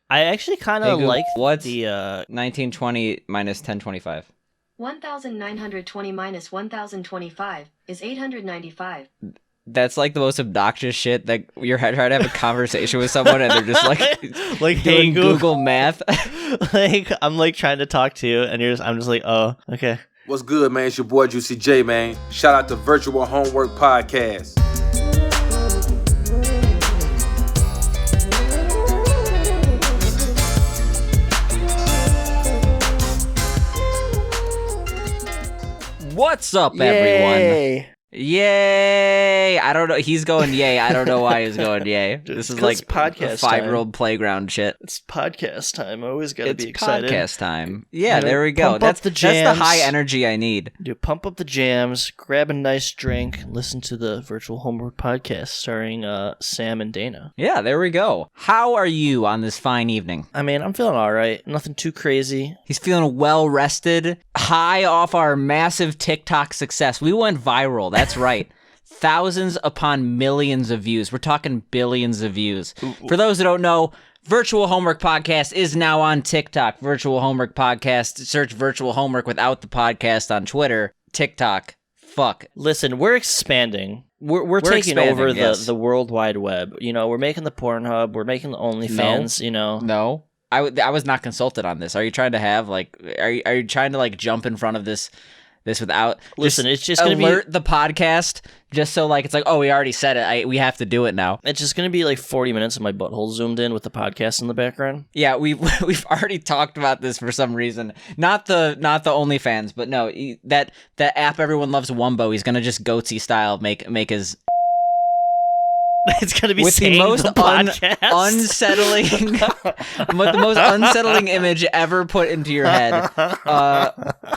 I actually kind Hey of Google, like what's the 1920 minus 1025? 1920 minus 1025 is 895. That's like the most obnoxious shit that you're trying to have a conversation with someone and they're just like like, hey, doing Google Math. Like, I'm like trying to talk to you, and I'm just like, oh, okay. What's good, man? It's your boy Juicy J, man. Shout out to Virtual Homework Podcast. What's up, everyone? Yay! I don't know. He's going yay. I don't know why he's going yay. This is like podcast 5-year-old playground shit. It's podcast time. I always gotta It's be excited. podcast time. Yeah, there we go. Pump That's up the that's jams. the high energy I need. Dude, pump up the jams, grab a nice drink, listen to the Virtual Homework Podcast starring Sam and Dana. Yeah, there we go. How are you on this fine evening? I mean, I'm feeling all right. Nothing too crazy. He's feeling well rested, high off our massive TikTok success. We went viral. That's right. Thousands upon millions of views. We're talking billions of views. For those who don't know, Virtual Homework Podcast is now on TikTok. Virtual Homework Podcast. Search Virtual Homework without the podcast on Twitter. TikTok. Fuck. Listen, we're expanding. We're taking expanding, over yes. the World Wide Web. You know, we're making the Pornhub. We're making the OnlyFans. You know, No. I was not consulted on this. Are you trying to have like? Are you trying to like jump in front of this without? Listen, it's just gonna alert the podcast just so like it's like, oh, we already said it. We have to do it now. It's just gonna be like 40 minutes of my butthole zoomed in with the podcast in the background. Yeah, we've already talked about this for some reason. Not the OnlyFans, but no, that app everyone loves, Wumbo. He's gonna just goatsy style make his. It's gonna be with the most unsettling, with the most unsettling image ever put into your head.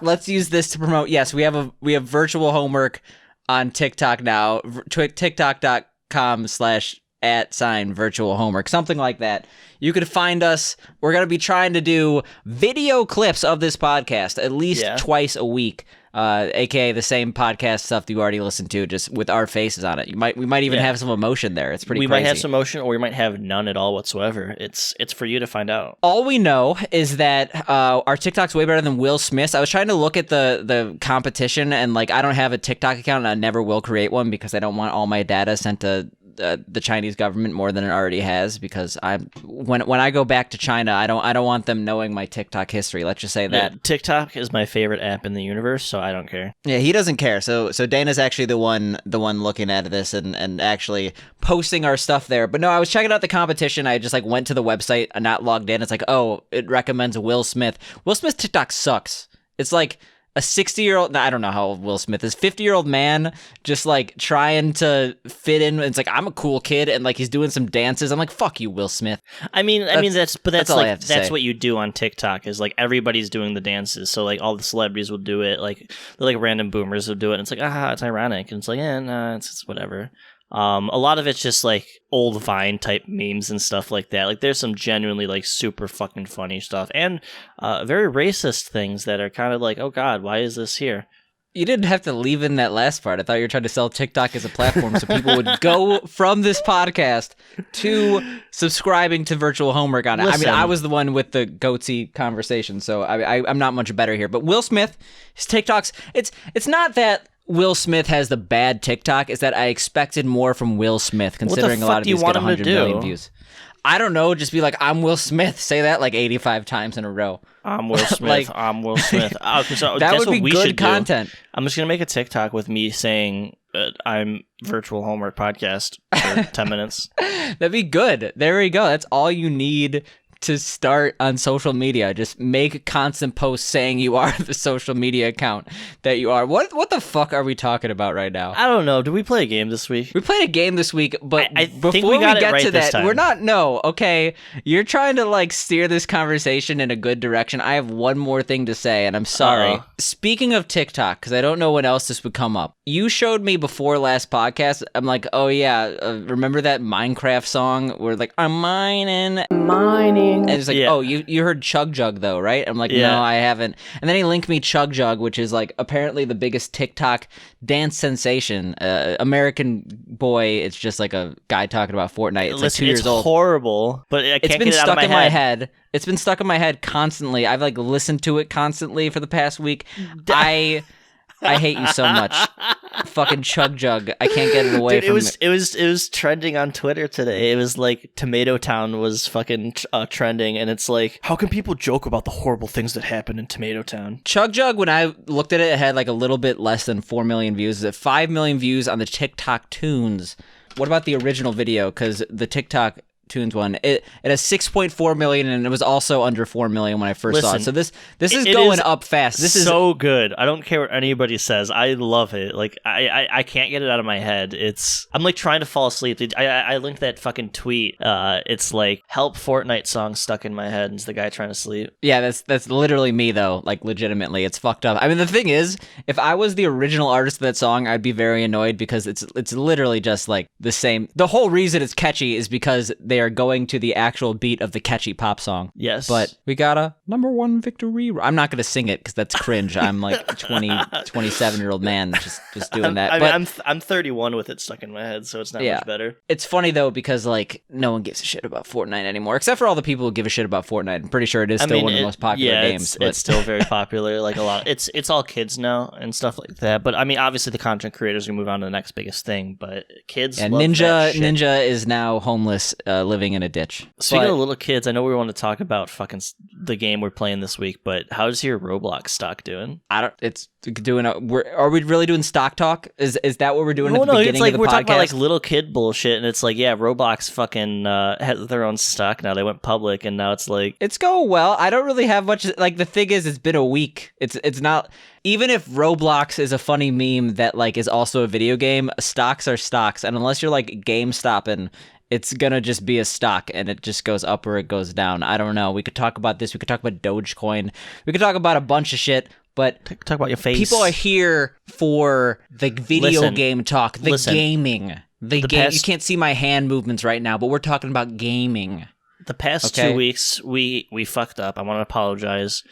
Let's use this to promote. Yes, we have Virtual Homework on TikTok now. TikTok.com/@virtual homework, something like that. You could find us. We're gonna be trying to do video clips of this podcast at least twice a week. AKA the same podcast stuff that you already listened to, just with our faces on it. We might even have some emotion there. It's pretty crazy. We might have some emotion, or we might have none at all whatsoever. It's for you to find out. All we know is that our TikTok's way better than Will Smith's. I was trying to look at the competition, and like I don't have a TikTok account, and I never will create one because I don't want all my data sent to the Chinese government more than it already has, because when I go back to China, I don't want them knowing my TikTok history. Let's just say that. Yeah, TikTok is my favorite app in the universe, so I don't care. Yeah, he doesn't care. So Dana's actually the one looking at this and actually posting our stuff there. But no, I was checking out the competition. I just like went to the website and not logged in. It's like, oh, it recommends Will Smith. Will Smith's TikTok sucks. It's like a 60-year-old, I don't know how old Will Smith is, 50-year-old man just like trying to fit in. It's like, I'm a cool kid, and like he's doing some dances. I'm like, fuck you, Will Smith. I mean that's all I like have to that's say. what you do on TikTok is like everybody's doing the dances. So like all the celebrities will do it, like the like random boomers will do it. And it's like, it's ironic, and it's like, nah, it's whatever. A lot of it's just like old Vine type memes and stuff like that. Like there's some genuinely like super fucking funny stuff and very racist things that are kind of like, oh God, why is this here? You didn't have to leave in that last part. I thought you were trying to sell TikTok as a platform so people would go from this podcast to subscribing to Virtual Homework on it. Listen. I mean, I was the one with the goatsy conversation, so I'm not much better here. But Will Smith, his TikToks, it's not that Will Smith has the bad TikTok, is that I expected more from Will Smith, considering a lot of these get 100 million views. I don't know, just be like, I'm Will Smith. Say that like 85 times in a row. I'm Will Smith. I'm Will Smith. So that would be what we good should content. Do. I'm just going to make a TikTok with me saying I'm Virtual Homework Podcast for 10 minutes. That'd be good. There we go. That's all you need to start on social media. Just make constant posts saying you are the social media account that you are. What the fuck are we talking about right now? I don't know. Did we play a game this week? We played a game this week, but I before think we got it get right to this that, time. we're not. No, okay. You're trying to like steer this conversation in a good direction. I have one more thing to say, and I'm sorry. Speaking of TikTok, because I don't know when else this would come up. You showed me before last podcast. I'm like, oh yeah, remember that Minecraft song where like I'm mining. And he's like, oh, you heard Chug Jug though, right? I'm like, no, I haven't. And then he linked me Chug Jug, which is like apparently the biggest TikTok dance sensation. American boy, it's just like a guy talking about Fortnite. It's like 2 years old. It's horrible, but I can't get it out of my head. It's been stuck in my head constantly. I've like listened to it constantly for the past week. I hate you so much. Fucking Chug Jug. I can't get it away from it. It was trending on Twitter today. It was like Tomato Town was fucking trending, and it's like, how can people joke about the horrible things that happen in Tomato Town? Chug Jug, when I looked at it, it had like a little bit less than 4 million views. Is it 5 million views on the TikTok Tunes? What about the original video? Because the TikTok Tunes one, it has 6.4 million, and it was also under 4 million when I first saw it. So this is going up fast. This is so good. I don't care what anybody says. I love it. Like I can't get it out of my head. I'm like trying to fall asleep. I linked that fucking tweet. It's like, help Fortnite song stuck in my head, and it's the guy trying to sleep. Yeah, that's literally me though. Like legitimately, it's fucked up. I mean, the thing is, if I was the original artist of that song, I'd be very annoyed because it's literally just like the same. The whole reason it's catchy is because they are going to the actual beat of the catchy pop song. Yes. But we got a #1 victory. I'm not going to sing it because that's cringe. I'm like a 27-year-old man just doing that. I'm 31 with it stuck in my head, so it's not much better. It's funny though because like no one gives a shit about Fortnite anymore, except for all the people who give a shit about Fortnite. I'm pretty sure it is still one of the most popular games. It's still very popular. Like a lot. It's all kids now and stuff like that. But I mean, obviously the content creators are gonna move on to the next biggest thing. But kids. And love that shit. Ninja is now homeless, living in a ditch. Speaking of little kids, I know we want to talk about fucking the game we're playing this week, but how's your Roblox stock doing? It's doing. Are we really doing stock talk? Is that what we're doing at the beginning it's like of the we're podcast? talking about like little kid bullshit, and it's like, yeah, Roblox fucking has their own stock now. They went public, and now it's like it's going well. I don't really have much. Like the thing is, it's been a week. It's not. Even if Roblox is a funny meme that like is also a video game, stocks are stocks, and unless you're like GameStopping, it's gonna just be a stock, and it just goes up or it goes down. I don't know. We could talk about this. We could talk about Dogecoin. We could talk about a bunch of shit. But talk about your face. People are here for the video game talk, the gaming, the game. You can't see my hand movements right now, but we're talking about gaming. The past 2 weeks, we fucked up. I want to apologize.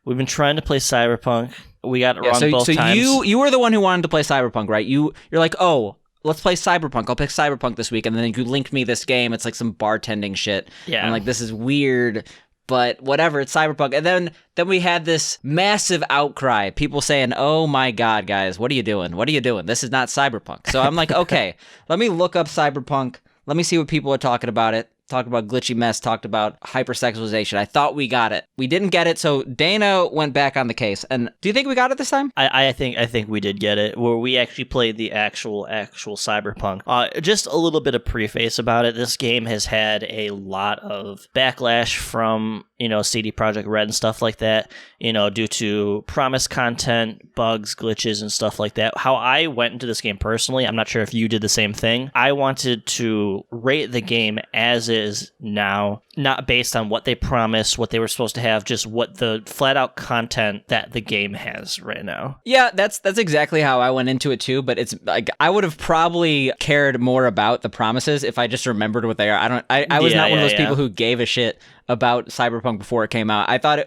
We've been trying to play Cyberpunk. We got it wrong both times. So you were the one who wanted to play Cyberpunk, right? You're like, oh, let's play Cyberpunk. I'll pick Cyberpunk this week. And then you linked me this game. It's like some bartending shit. Yeah. I'm like, this is weird, but whatever. It's Cyberpunk. And then we had this massive outcry. People saying, oh my God, guys, what are you doing? What are you doing? This is not Cyberpunk. So I'm like, okay, let me look up Cyberpunk. Let me see what people are talking about it. Talked about glitchy mess, talked about hypersexualization. I thought we got it. We didn't get it, so Dana went back on the case. And do you think we got it this time? I think we did get it, where we actually played the actual Cyberpunk. Just a little bit of preface about it. This game has had a lot of backlash from, CD Projekt Red and stuff like that, due to promised content, bugs, glitches, and stuff like that. How I went into this game personally, I'm not sure if you did the same thing. I wanted to rate the game as is now, not based on what they promised, what they were supposed to have, just what the flat out content that the game has right now. Yeah, that's exactly how I went into it too, but it's like I would have probably cared more about the promises if I just remembered what they are. I was not one of those people who gave a shit about Cyberpunk before it came out. I thought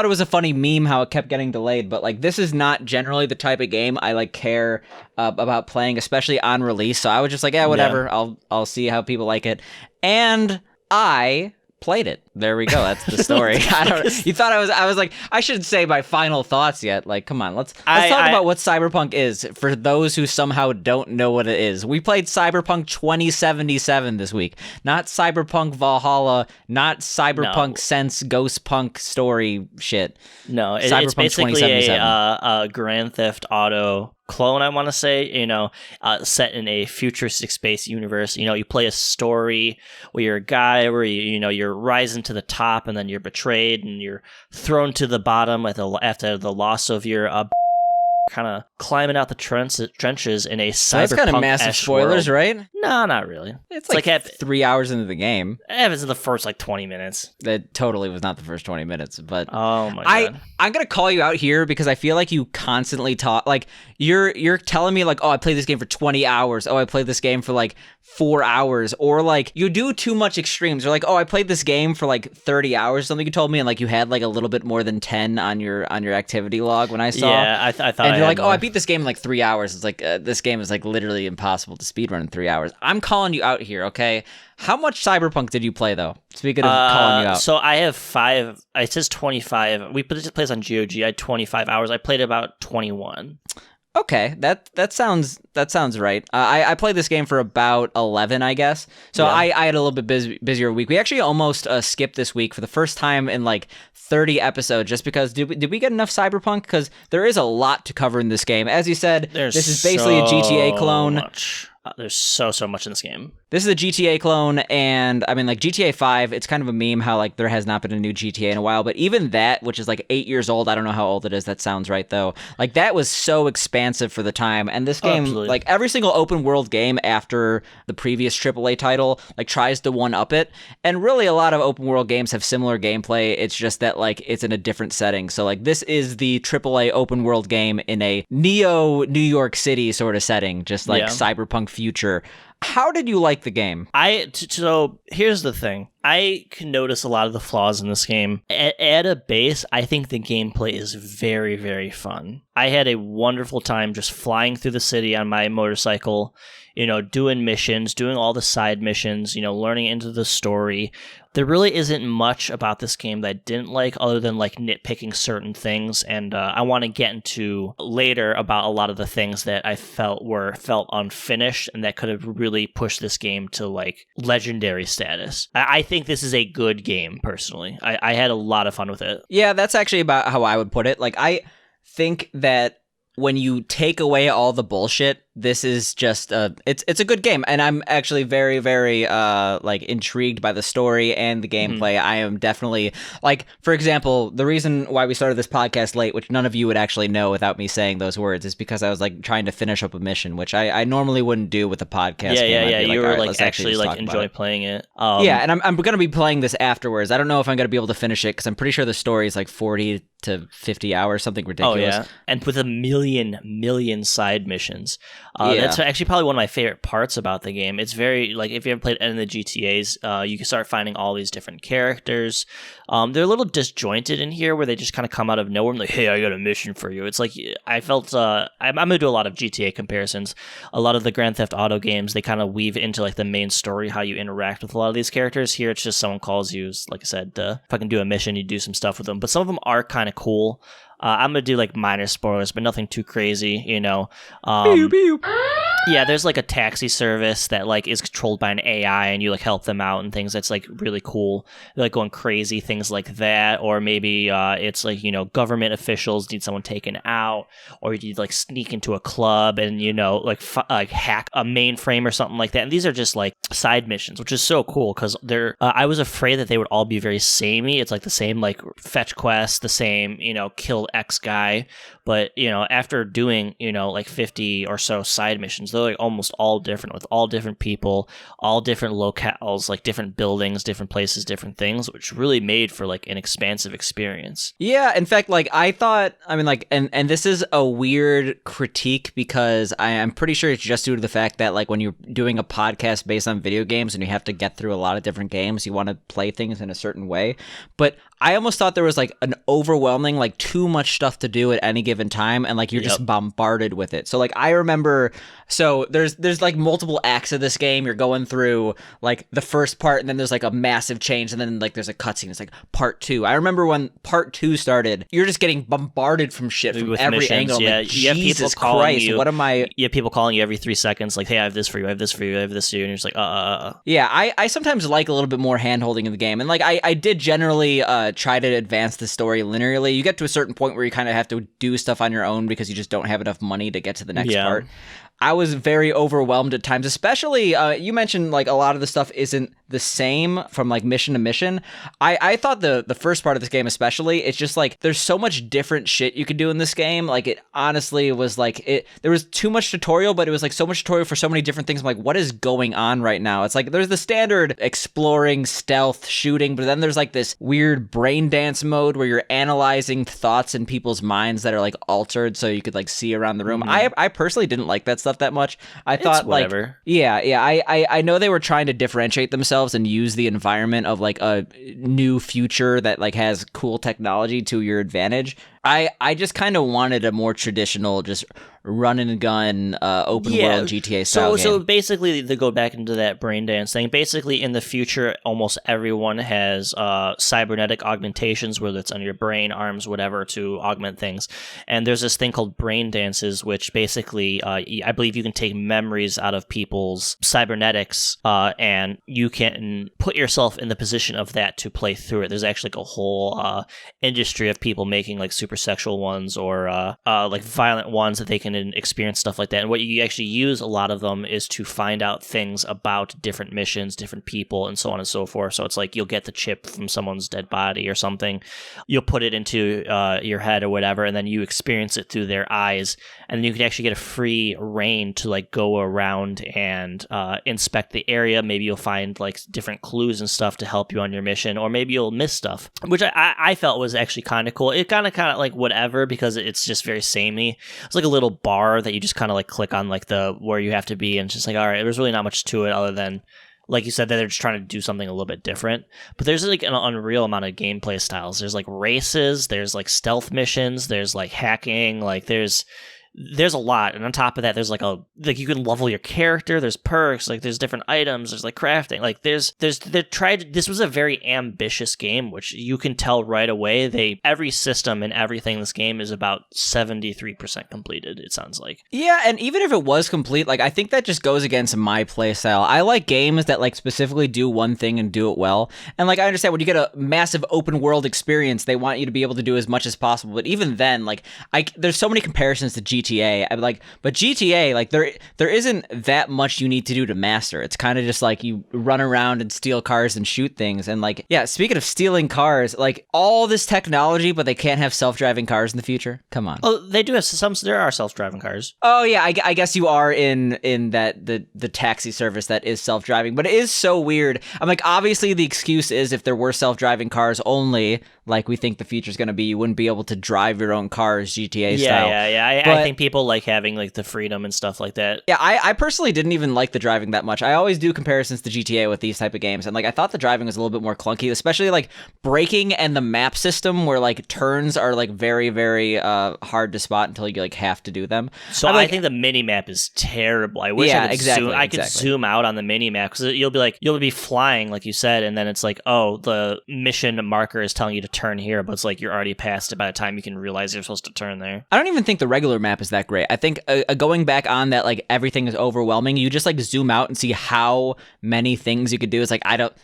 it was a funny meme how it kept getting delayed, but like this is not generally the type of game I like care about playing, especially on release. So I was just like, yeah, whatever. Yeah. I'll see how people like it. And I played it. There we go. That's the story. You thought I was like, I shouldn't say my final thoughts yet. Like, come on, let's talk about what Cyberpunk is for those who somehow don't know what it is. We played Cyberpunk 2077 this week, not Cyberpunk Valhalla, not Cyberpunk Sense Ghost Punk story shit. No, it's basically a Grand Theft Auto clone, I want to say, set in a futuristic space universe. You play a story where you're a guy where you're rising to the top, and then you're betrayed and you're thrown to the bottom after the loss of your kind of climbing out the trenches in a cyberpunk. That's kind of massive spoilers, world. right? No, not really. It's like 3 hours into the game. It happens in the first like 20 minutes. That totally was not the first 20 minutes, but oh my god. I'm gonna call you out here because I feel like you constantly talk like you're telling me like, oh, I played this game for 20 hours. Oh, I played this game for like 4 hours, or like you do too much extremes. Or like, oh, I played this game for like 30 hours. Something you told me, and like you had like a little bit more than 10 on your activity log when I saw. Yeah, I thought. And you're like, more. oh, I beat this game in like 3 hours. It's like this game is like literally impossible to speedrun in 3 hours. I'm calling you out here, okay? How much Cyberpunk did you play though? Speaking of calling you out, so I have 5. It says 25. We put this place on GOG. I had 25 hours. I played about 21. Okay, that sounds right. I played this game for about 11, I guess. So Yeah. I had a little bit busier week. We actually almost skipped this week for the first time in like 30 episodes, just because did we get enough Cyberpunk? Because there is a lot to cover in this game. As you said, this is basically a GTA clone. Much. There's so much in this game. This is a GTA clone, and I mean, like GTA 5, it's kind of a meme how like there has not been a new GTA in a while, but even that, which is like 8 years old, I don't know how old it is, that sounds right though, like that was so expansive for the time, and this game, like every single open world game after the previous AAA title, like tries to one-up it, and really a lot of open world games have similar gameplay, it's just that like it's in a different setting, so like this is the AAA open world game in a neo New York City sort of setting, just like Cyberpunk future. How did you like the game? So here's the thing. I can notice a lot of the flaws in this game. At a base, I think the gameplay is very, very fun. I had a wonderful time just flying through the city on my motorcycle, doing missions, doing all the side missions, learning into the story. There really isn't much about this game that I didn't like other than like nitpicking certain things, and I want to get into later about a lot of the things that I felt unfinished and that could have really pushed this game to like legendary status. I think this is a good game, personally. I had a lot of fun with it. Yeah, that's actually about how I would put it. Like, think that when you take away all the bullshit, this is just it's a good game, and I'm actually very, very like intrigued by the story and the gameplay. I am definitely, like, for example, the reason why we started this podcast late, which none of you would actually know without me saying those words, is because I was like trying to finish up a mission, which I normally wouldn't do with a podcast. Yeah. Like, you were right, like actually like enjoy playing it. Yeah, and I'm gonna be playing this afterwards. I don't know if I'm gonna be able to finish it because I'm pretty sure the story is like 40 to 50 hours, something ridiculous. Oh yeah, and with a million side missions. That's actually probably one of my favorite parts about the game. It's very, like, if you ever played any of the GTAs, you can start finding all these different characters. They're a little disjointed in here where they just kind of come out of nowhere and like, hey, I got a mission for you. It's like, I felt, I'm going to do a lot of GTA comparisons. A lot of the Grand Theft Auto games, they kind of weave into like the main story, how you interact with a lot of these characters. Here, it's just someone calls you, like I said, if I can do a mission, you do some stuff with them. But some of them are kind of cool. I'm going to do like minor spoilers, but nothing too crazy, Yeah, there's like a taxi service that like is controlled by an AI and you like help them out and things. That's like really cool. They're like going crazy, things like that. Or maybe it's like, government officials need someone taken out, or you need like sneak into a club and, like hack a mainframe or something like that. And these are just like side missions, which is so cool because I was afraid that they would all be very samey. It's like the same like fetch quest, the same, kill X guy. But, after doing, like 50 or so side missions, they're like almost all different with all different people, all different locales, like different buildings, different places, different things, which really made for like an expansive experience. Yeah, in fact, like I thought, I mean, like, and this is a weird critique because I'm pretty sure it's just due to the fact that like when you're doing a podcast based on video games and you have to get through a lot of different games, you want to play things in a certain way. But I almost thought there was like an overwhelming, like too much stuff to do at any given time, and like you're just bombarded with it. So like I remember, so there's like multiple acts of this game. You're going through like the first part, and then there's like a massive change, and then like there's a cutscene. It's like part 2. I remember when part 2 started, you're just getting bombarded from shit from with every missions, angle. Yeah, like, you have people Jesus calling Christ, you. what am I? You have people calling you every 3 seconds, like, hey, I have this for you, I have this for you, I have this for you, and you're just like, Yeah, I sometimes like a little bit more hand-holding in the game, and like I did generally try to advance the story linearly. You get to a certain point where you kind of have to do stuff on your own because you just don't have enough money to get to the next part. I was very overwhelmed at times, especially you mentioned like a lot of the stuff isn't the same from like mission to mission. I thought the first part of this game especially, it's just like there's so much different shit you could do in this game. Like it honestly was like there was too much tutorial, but it was like so much tutorial for so many different things. I'm like, what is going on right now? It's like there's the standard exploring, stealth, shooting, but then there's like this weird brain dance mode where you're analyzing thoughts in people's minds that are like altered so you could like see around the room. I personally didn't like that stuff that much. I thought whatever. Like I know they were trying to differentiate themselves and use the environment of like a new future that like has cool technology to your advantage. I just kind of wanted a more traditional, just run and gun, open world GTA style game. So basically, to go back into that brain dance thing, basically in the future, almost everyone has cybernetic augmentations, whether it's on your brain, arms, whatever, to augment things. And there's this thing called brain dances, which basically, I believe you can take memories out of people's cybernetics, and you can put yourself in the position of that to play through it. There's actually like a whole industry of people making like super sexual ones or like violent ones that they can experience stuff like that. And what you actually use a lot of them is to find out things about different missions, different people, and so on and so forth. So it's like you'll get the chip from someone's dead body or something, you'll put it into your head or whatever, and then you experience it through their eyes, and then you can actually get a free reign to like go around and inspect the area. Maybe you'll find like different clues and stuff to help you on your mission, or maybe you'll miss stuff, which I felt was actually kind of cool. It kind of like whatever, because it's just very samey. It's like a little bar that you just kind of like click on like the where you have to be, and it's just like, all right, there's really not much to it other than, like you said, that they're just trying to do something a little bit different. But there's like an unreal amount of gameplay styles. There's like races, there's like stealth missions, there's like hacking, like there's a lot. And on top of that, there's like you can level your character, there's perks, like there's different items, there's like crafting, like this was a very ambitious game, which you can tell right away. Every system and everything in this game is about 73% completed, it sounds like. Yeah, and even if it was complete, like I think that just goes against my play style. I like games that like specifically do one thing and do it well. And like I understand when you get a massive open world experience, they want you to be able to do as much as possible. But even then, like there's so many comparisons to GTA. I'm like, but GTA, like there isn't that much you need to do to master. It's kind of just like you run around and steal cars and shoot things. And like, yeah, speaking of stealing cars, like all this technology, but they can't have self-driving cars in the future. Come on. Oh, they do have some. There are self-driving cars. Oh yeah, I guess you are in that the taxi service that is self-driving, but it is so weird. I'm like, obviously the excuse is if there were self-driving cars only, like we think the future's going to be, you wouldn't be able to drive your own cars GTA style. Yeah. I think people like having like the freedom and stuff like that. Yeah, I personally didn't even like the driving that much. I always do comparisons to GTA with these type of games, and like I thought the driving was a little bit more clunky, especially like braking and the map system where like turns are like very, very hard to spot until you like have to do them. So I think the mini map is terrible. I wish I could zoom out on the mini map, because you'll be flying like you said, and then it's like, oh, the mission marker is telling you to turn here, but it's like you're already past it by the time you can realize you're supposed to turn there. I don't even think the regular map is that great. I think going back on that, like everything is overwhelming. You just like zoom out and see how many things you could do. It's like,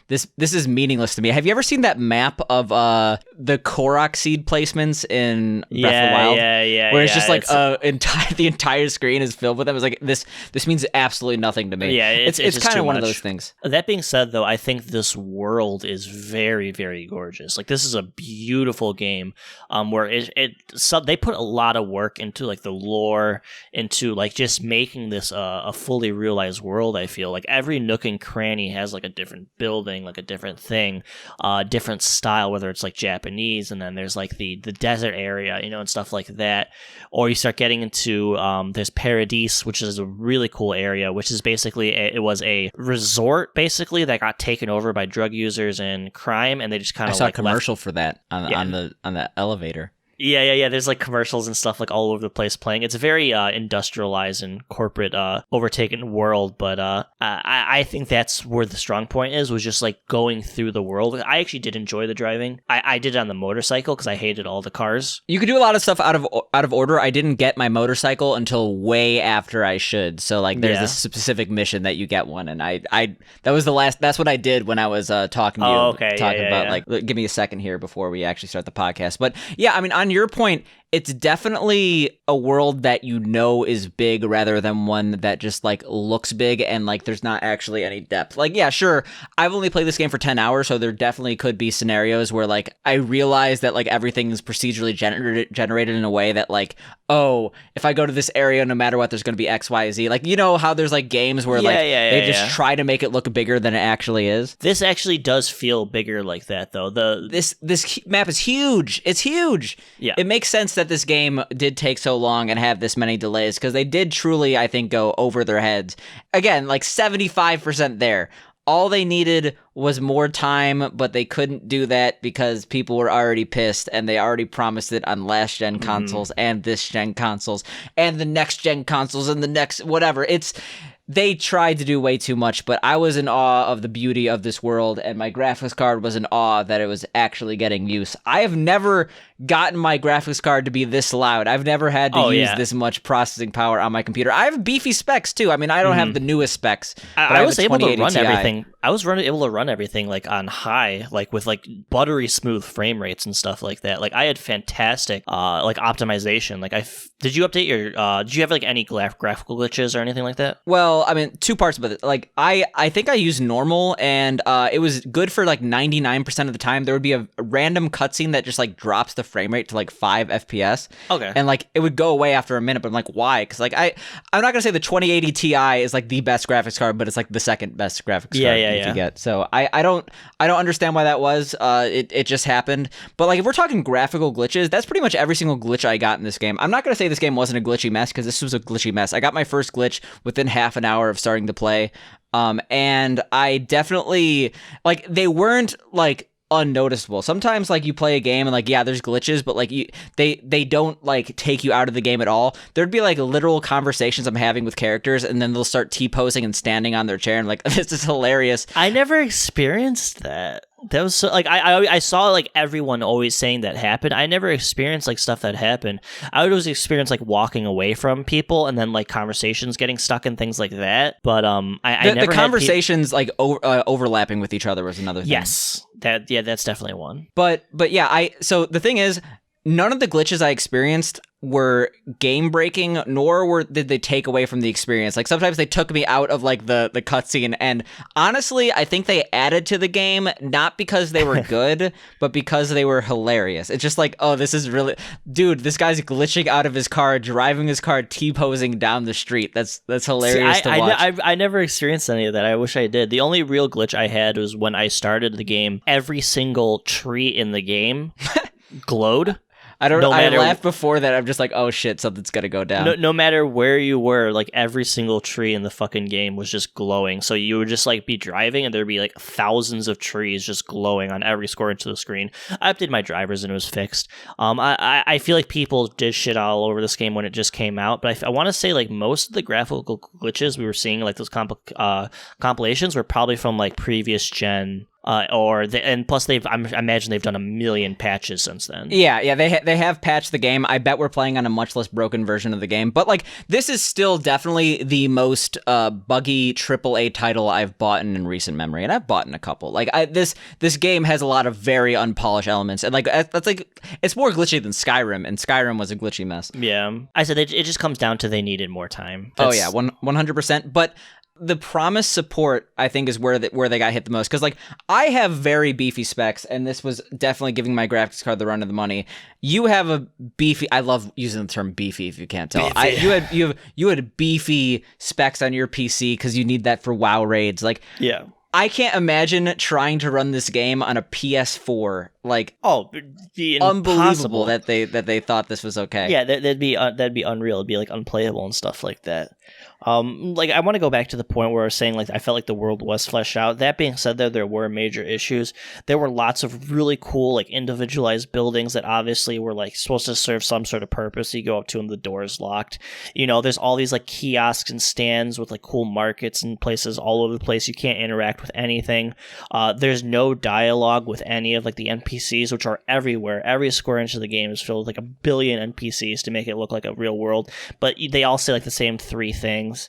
this is meaningless to me. Have you ever seen that map of the Korok seed placements in Breath of the Wild? Yeah. Where it's just like the entire screen is filled with them. It's like this means absolutely nothing to me. Yeah, it's kind of one much. of those things. That being said, though, I think this world is very, very gorgeous. Like this is a beautiful game, where they put a lot of work into like the lore, into like just making this a fully realized world. I feel like every nook and cranny has like a different building, like a different thing, different style, whether it's like Japanese, and then there's like the desert area, and stuff like that. Or you start getting into there's Paradise, which is a really cool area, which is basically it was a resort basically that got taken over by drug users and crime, and they just kind of I saw a commercial for that on the elevator. Yeah. There's like commercials and stuff like all over the place playing. It's a very industrialized and corporate overtaken world, but I think that's where the strong point was just like going through the world. I actually did enjoy the driving. I did it on the motorcycle because I hated all the cars. You could do a lot of stuff out of order. I didn't get my motorcycle until way after I should. So like there's this specific mission that you get one, and I that was the last. That's what I did when I was talking to you. Oh, okay. Talking about like, give me a second here before we actually start the podcast. But yeah, I mean, on your point, it's definitely a world that is big rather than one that just like looks big and like there's not actually any depth. Like, yeah, sure, I've only played this game for 10 hours, so there definitely could be scenarios where like I realize that like everything is procedurally generated in a way that like, oh, if I go to this area, no matter what, there's going to be X, Y, Z. Like, you know how there's like games where they just try to make it look bigger than it actually is. This actually does feel bigger like that, though. This map is huge. It's huge. Yeah. It makes sense that this game did take so long and have this many delays because they did truly, I think, go over their heads. Again, like 75% there. All they needed was more time, but they couldn't do that because people were already pissed and they already promised it on last gen consoles and this gen consoles and the next gen consoles and the next whatever. They tried to do way too much, but I was in awe of the beauty of this world, and my graphics card was in awe that it was actually getting use. I have never gotten my graphics card to be this loud. I've never had to use this much processing power on my computer. I have beefy specs too. I mean, I don't have the newest specs. I was able to run everything. I was able to run everything like on high, like with like buttery smooth frame rates and stuff like that. Like I had fantastic like optimization. Like did you update your did you have like any graphical glitches or anything like that? Well, I mean, two parts about it. Like I think I used normal and it was good for like 99% of the time. There would be a random cutscene that just like drops the frame rate to like 5 FPS. Okay. And like it would go away after a minute, but I'm like, why? Because like I'm not gonna say the 2080 Ti is like the best graphics card, but it's like the second best graphics card you can get. So I don't understand why that was. It just happened. But like if we're talking graphical glitches, that's pretty much every single glitch I got in this game. I'm not gonna say this game wasn't a glitchy mess because this was a glitchy mess. I got my first glitch within half an hour of starting to play. And I definitely like they weren't like unnoticeable. Sometimes like you play a game and like yeah there's glitches, but like they don't like take you out of the game at all. There'd be like literal conversations I'm having with characters and then they'll start T-posing and standing on their chair and like this is hilarious. I never experienced that. That was so, like I saw like everyone always saying that happened. I never experienced like stuff that happened. I would always experience like walking away from people and then like conversations getting stuck and things like that. But I never the conversations like overlapping with each other was another thing. Yes, that's definitely one. But yeah, so the thing is, none of the glitches I experienced were game breaking, nor did they take away from the experience. Like sometimes they took me out of like the cutscene, and honestly, I think they added to the game not because they were good, but because they were hilarious. It's just like, oh, this is really, dude, this guy's glitching out of his car, driving his car, T-posing down the street. That's hilarious to watch. I never experienced any of that. I wish I did. The only real glitch I had was when I started the game. Every single tree in the game glowed. I laughed before that. I'm just like, oh shit, something's gonna go down. No matter where you were, like every single tree in the fucking game was just glowing. So you would just like be driving and there'd be like thousands of trees just glowing on every square inch of the screen. I updated my drivers and it was fixed. I feel like people did shit all over this game when it just came out, but I want to say like most of the graphical glitches we were seeing, like those compilations, were probably from like previous gen. And plus I imagine they've done a million patches since then. Yeah, they have patched the game. I bet we're playing on a much less broken version of the game. But like this is still definitely the most buggy AAA title I've bought in recent memory, and I've bought in a couple. Like this game has a lot of very unpolished elements, and like that's like it's more glitchy than Skyrim, and Skyrim was a glitchy mess. Yeah, I said it just comes down to they needed more time. Oh yeah, 100%. But the promised support, I think, is where they got hit the most. Because, like, I have very beefy specs, and this was definitely giving my graphics card the run of the money. You have a beefy... I love using the term beefy, if you can't tell. You had beefy specs on your PC because you need that for WoW raids. Like, yeah. I can't imagine trying to run this game on a PS4. Like, unbelievable that they thought this was okay. Yeah, that'd be unreal. It'd be like unplayable and stuff like that. Like I want to go back to the point where I was saying like I felt like the world was fleshed out. That being said, there were major issues. There were lots of really cool like individualized buildings that obviously were like supposed to serve some sort of purpose. You go up to them, the door's locked. You know, there's all these like kiosks and stands with like cool markets and places all over the place. You can't interact interact with anything. There's no dialogue with any of like the NPCs, which are everywhere. Every square inch of the game is filled with like a billion NPCs to make it look like a real world, but they all say like the same three things.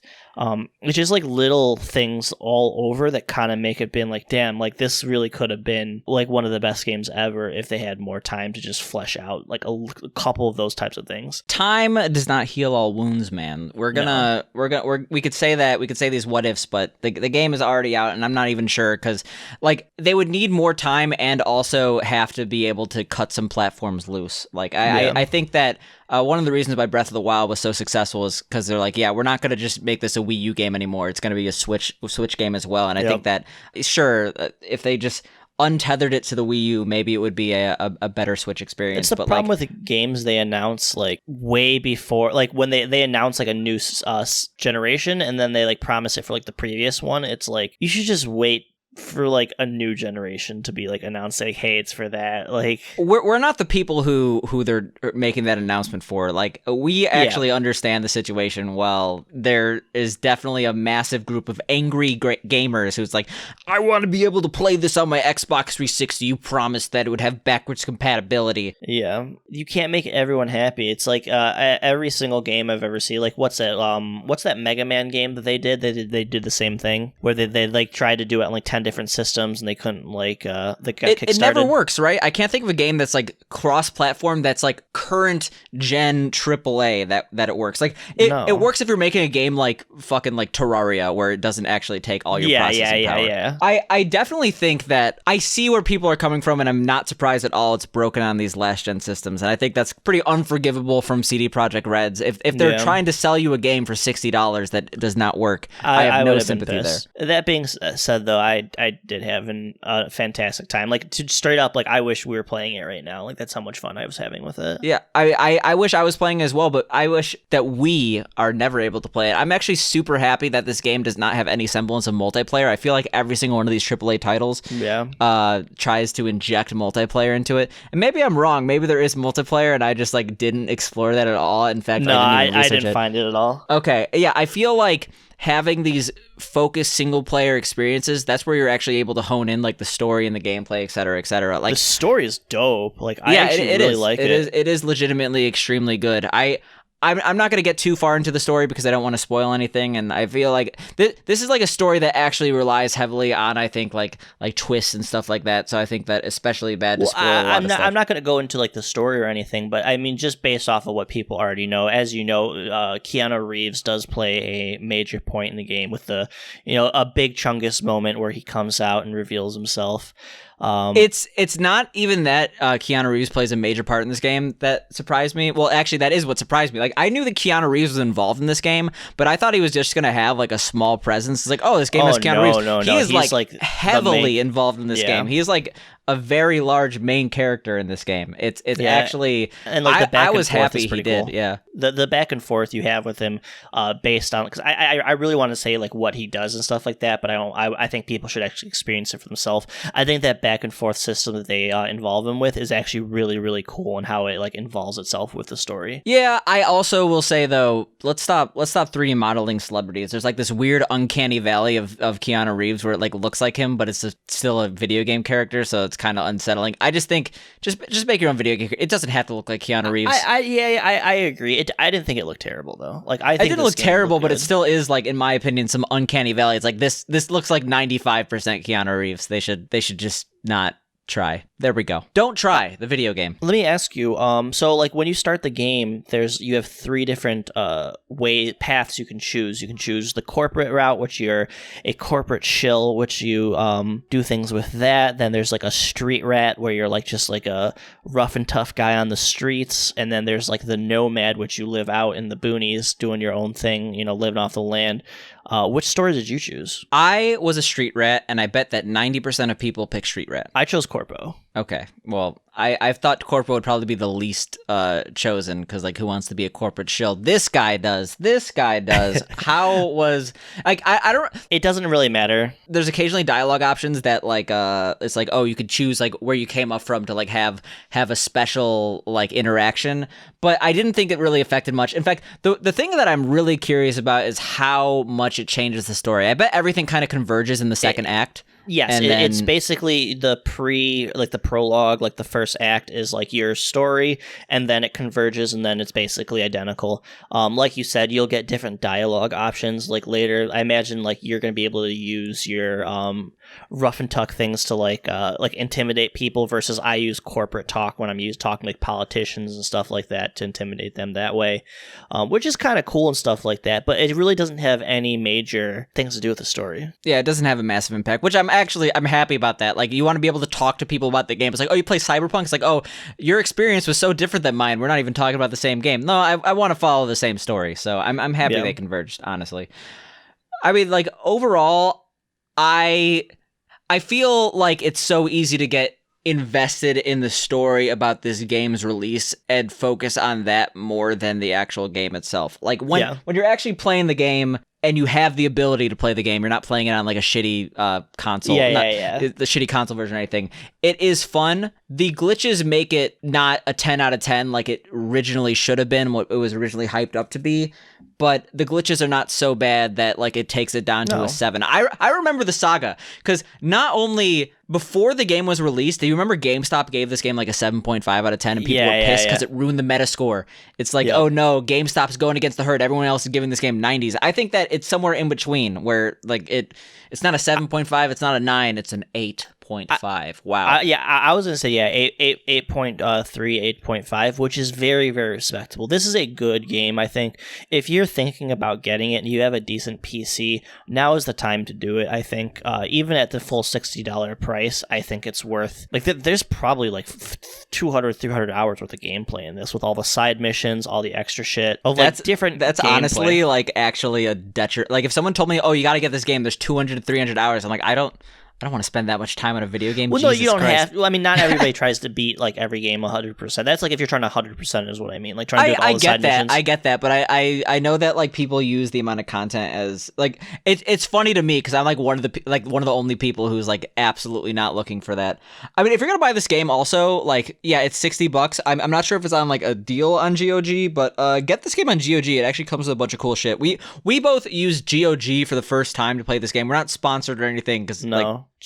Which is like little things all over that kind of make it been like, damn, like this really could have been like one of the best games ever if they had more time to just flesh out like a couple of those types of things. Time does not heal all wounds, man. We could say that, we could say these what ifs, but the game is already out, and I'm not even sure, because like they would need more time and also have to be able to cut some platforms loose. Like I think that one of the reasons why Breath of the Wild was so successful is because they're like, yeah, we're not going to just make this a Wii U game anymore. It's going to be a Switch game as well. And I think that, sure, if they just untethered it to the Wii U, maybe it would be a better Switch experience. It's the problem with the games they announce like way before, like when they announce like a new generation and then they like promise it for like the previous one. It's like, you should just wait for like a new generation to be like announced, like, hey, it's for that. Like we're not the people who they're making that announcement for. Like we actually understand the situation well. There is definitely a massive group of angry gamers who's like, I want to be able to play this on my Xbox 360. You promised that it would have backwards compatibility. Yeah, you can't make everyone happy. It's like every single game I've ever seen. Like what's that Mega Man game that they did? They did the same thing where they like tried to do it on like 10 different systems and they couldn't like they got kickstarted. It never works, right? I can't think of a game that's like cross-platform that's like current gen AAA that it works. Like it works if you're making a game like fucking like Terraria where it doesn't actually take all your processing power. Yeah. I definitely think that I see where people are coming from, and I'm not surprised at all it's broken on these last gen systems, and I think that's pretty unforgivable from CD Projekt Reds. If they're trying to sell you a game for $60 that does not work, I have no sympathy there. That being said, though, I did have a fantastic time. Like, to straight up, like, I wish we were playing it right now. Like, that's how much fun I was having with it. Yeah, I wish I was playing as well, but I wish that we are never able to play it. I'm actually super happy that this game does not have any semblance of multiplayer. I feel like every single one of these AAA titles tries to inject multiplayer into it. And maybe I'm wrong. Maybe there is multiplayer and I just, like, didn't explore that at all. In fact, no, I didn't find it at all. Okay, yeah, I feel like having these focused single player experiences, that's where you're actually able to hone in like the story and the gameplay, et cetera, et cetera. Like, the story is dope. Like, I actually really like it. It is legitimately extremely good. I'm not going to get too far into the story because I don't want to spoil anything, and I feel like this is like a story that actually relies heavily on, I think, like twists and stuff like that. So I think that especially bad to spoil a lot of stuff. I'm not going to go into like the story or anything, but I mean, just based off of what people already know, as you know, Keanu Reeves does play a major point in the game with a big Chungus moment where he comes out and reveals himself. It's not even that Keanu Reeves plays a major part in this game that surprised me. Well, actually, that is what surprised me. Like, I knew that Keanu Reeves was involved in this game, but I thought he was just gonna have like a small presence. It's like, oh, this game has Keanu Reeves. No, he is he's like heavily involved in this game. He is like a very large main character in this game. It's actually, and like the back I was and forth happy is pretty he did. cool. Yeah, the back and forth you have with him, based on, because I really want to say like what he does and stuff like that, but I think people should actually experience it for themselves. I think that back and forth system that they involve him with is actually really, really cool, and how it like involves itself with the story. Yeah, I also will say though, let's stop 3D modeling celebrities. There's like this weird uncanny valley of Keanu Reeves where it like looks like him, but it's still a video game character, so it's kind of unsettling. I just think just make your own video game. It doesn't have to look like Keanu Reeves. I agree. I didn't think it looked terrible though. Like, I think it didn't look terrible, but good. it still is, like, in my opinion, some uncanny valley. It's like this looks like 95% Keanu Reeves. They should just not try. There we go. Don't try the video game. Let me ask you, so like when you start the game, you have 3 different paths you can choose. You can choose the corporate route, which you're a corporate shill, which you do things with that. Then there's like a street rat where you're like just like a rough and tough guy on the streets. And then there's like the nomad, which you live out in the boonies doing your own thing, living off the land. Which story did you choose? I was a street rat, and I bet that 90% of people pick street rat. I chose Corpo. Okay. Well, I thought corporate would probably be the least chosen because, like, who wants to be a corporate shill? This guy does. This guy does. How was like I don't. It doesn't really matter. There's occasionally dialogue options that like it's like, oh, you could choose like where you came up from to like have a special like interaction, but I didn't think it really affected much. In fact, the thing that I'm really curious about is how much it changes the story. I bet everything kind of converges in the second act. Yes, And it's then- basically the the prologue, like the first act is like your story, and then it converges, and then it's basically identical. Like you said, you'll get different dialogue options. Like later, I imagine like you're going to be able to use your rough and tuck things to like intimidate people, versus I use corporate talk when I'm talking like politicians and stuff like that to intimidate them that way, which is kind of cool and stuff like that. But it really doesn't have any major things to do with the story. Yeah, it doesn't have a massive impact, which I'm happy about that. Like, you want to be able to talk to people about the game. It's like, oh, you play Cyberpunk? It's like, oh, your experience was so different than mine. We're not even talking about the same game. No, I want to follow the same story. So I'm happy they converged, honestly. I mean, like, overall, I feel like it's so easy to get invested in the story about this game's release and focus on that more than the actual game itself. Like, when you're actually playing the game and you have the ability to play the game, you're not playing it on like a shitty console, the shitty console version or anything. It is fun. The glitches make it not a 10 out of 10 like it originally should have been, what it was originally hyped up to be. But the glitches are not so bad that like it takes it down to a 7. I remember the saga because not only before the game was released, do you remember GameStop gave this game like a 7.5 out of 10 and people were pissed because it ruined the meta score. It's like, oh no, GameStop's going against the herd. Everyone else is giving this game 90s. I think that it's somewhere in between where like it's not a 7.5, it's not a 9, it's an 8.5. Wow. I was gonna say 8.3, 8.5, which is very, very respectable. This is a good game. I think if you're thinking about getting it and you have a decent PC, now is the time to do it. I think even at the full $60 price, I think it's worth like there's probably like 200, 300 hours worth of gameplay in this with all the side missions, all the extra shit. That's different. That's gameplay. Honestly like actually a detriment. Like if someone told me, oh, you got to get this game, there's 200 to 300 hours. I'm like, I don't want to spend that much time on a video game. Well, Jesus no, you don't Christ. have. Well, I mean, not everybody tries to beat like every game 100%. That's like if you're trying to 100% is what I mean. Like trying to do all the side missions. I get that, but I know that like people use the amount of content as like it's funny to me because I'm like one of the only people who's like absolutely not looking for that. I mean, if you're gonna buy this game, also like it's $60. I'm not sure if it's on like a deal on GOG, but get this game on GOG. It actually comes with a bunch of cool shit. We both use GOG for the first time to play this game. We're not sponsored or anything because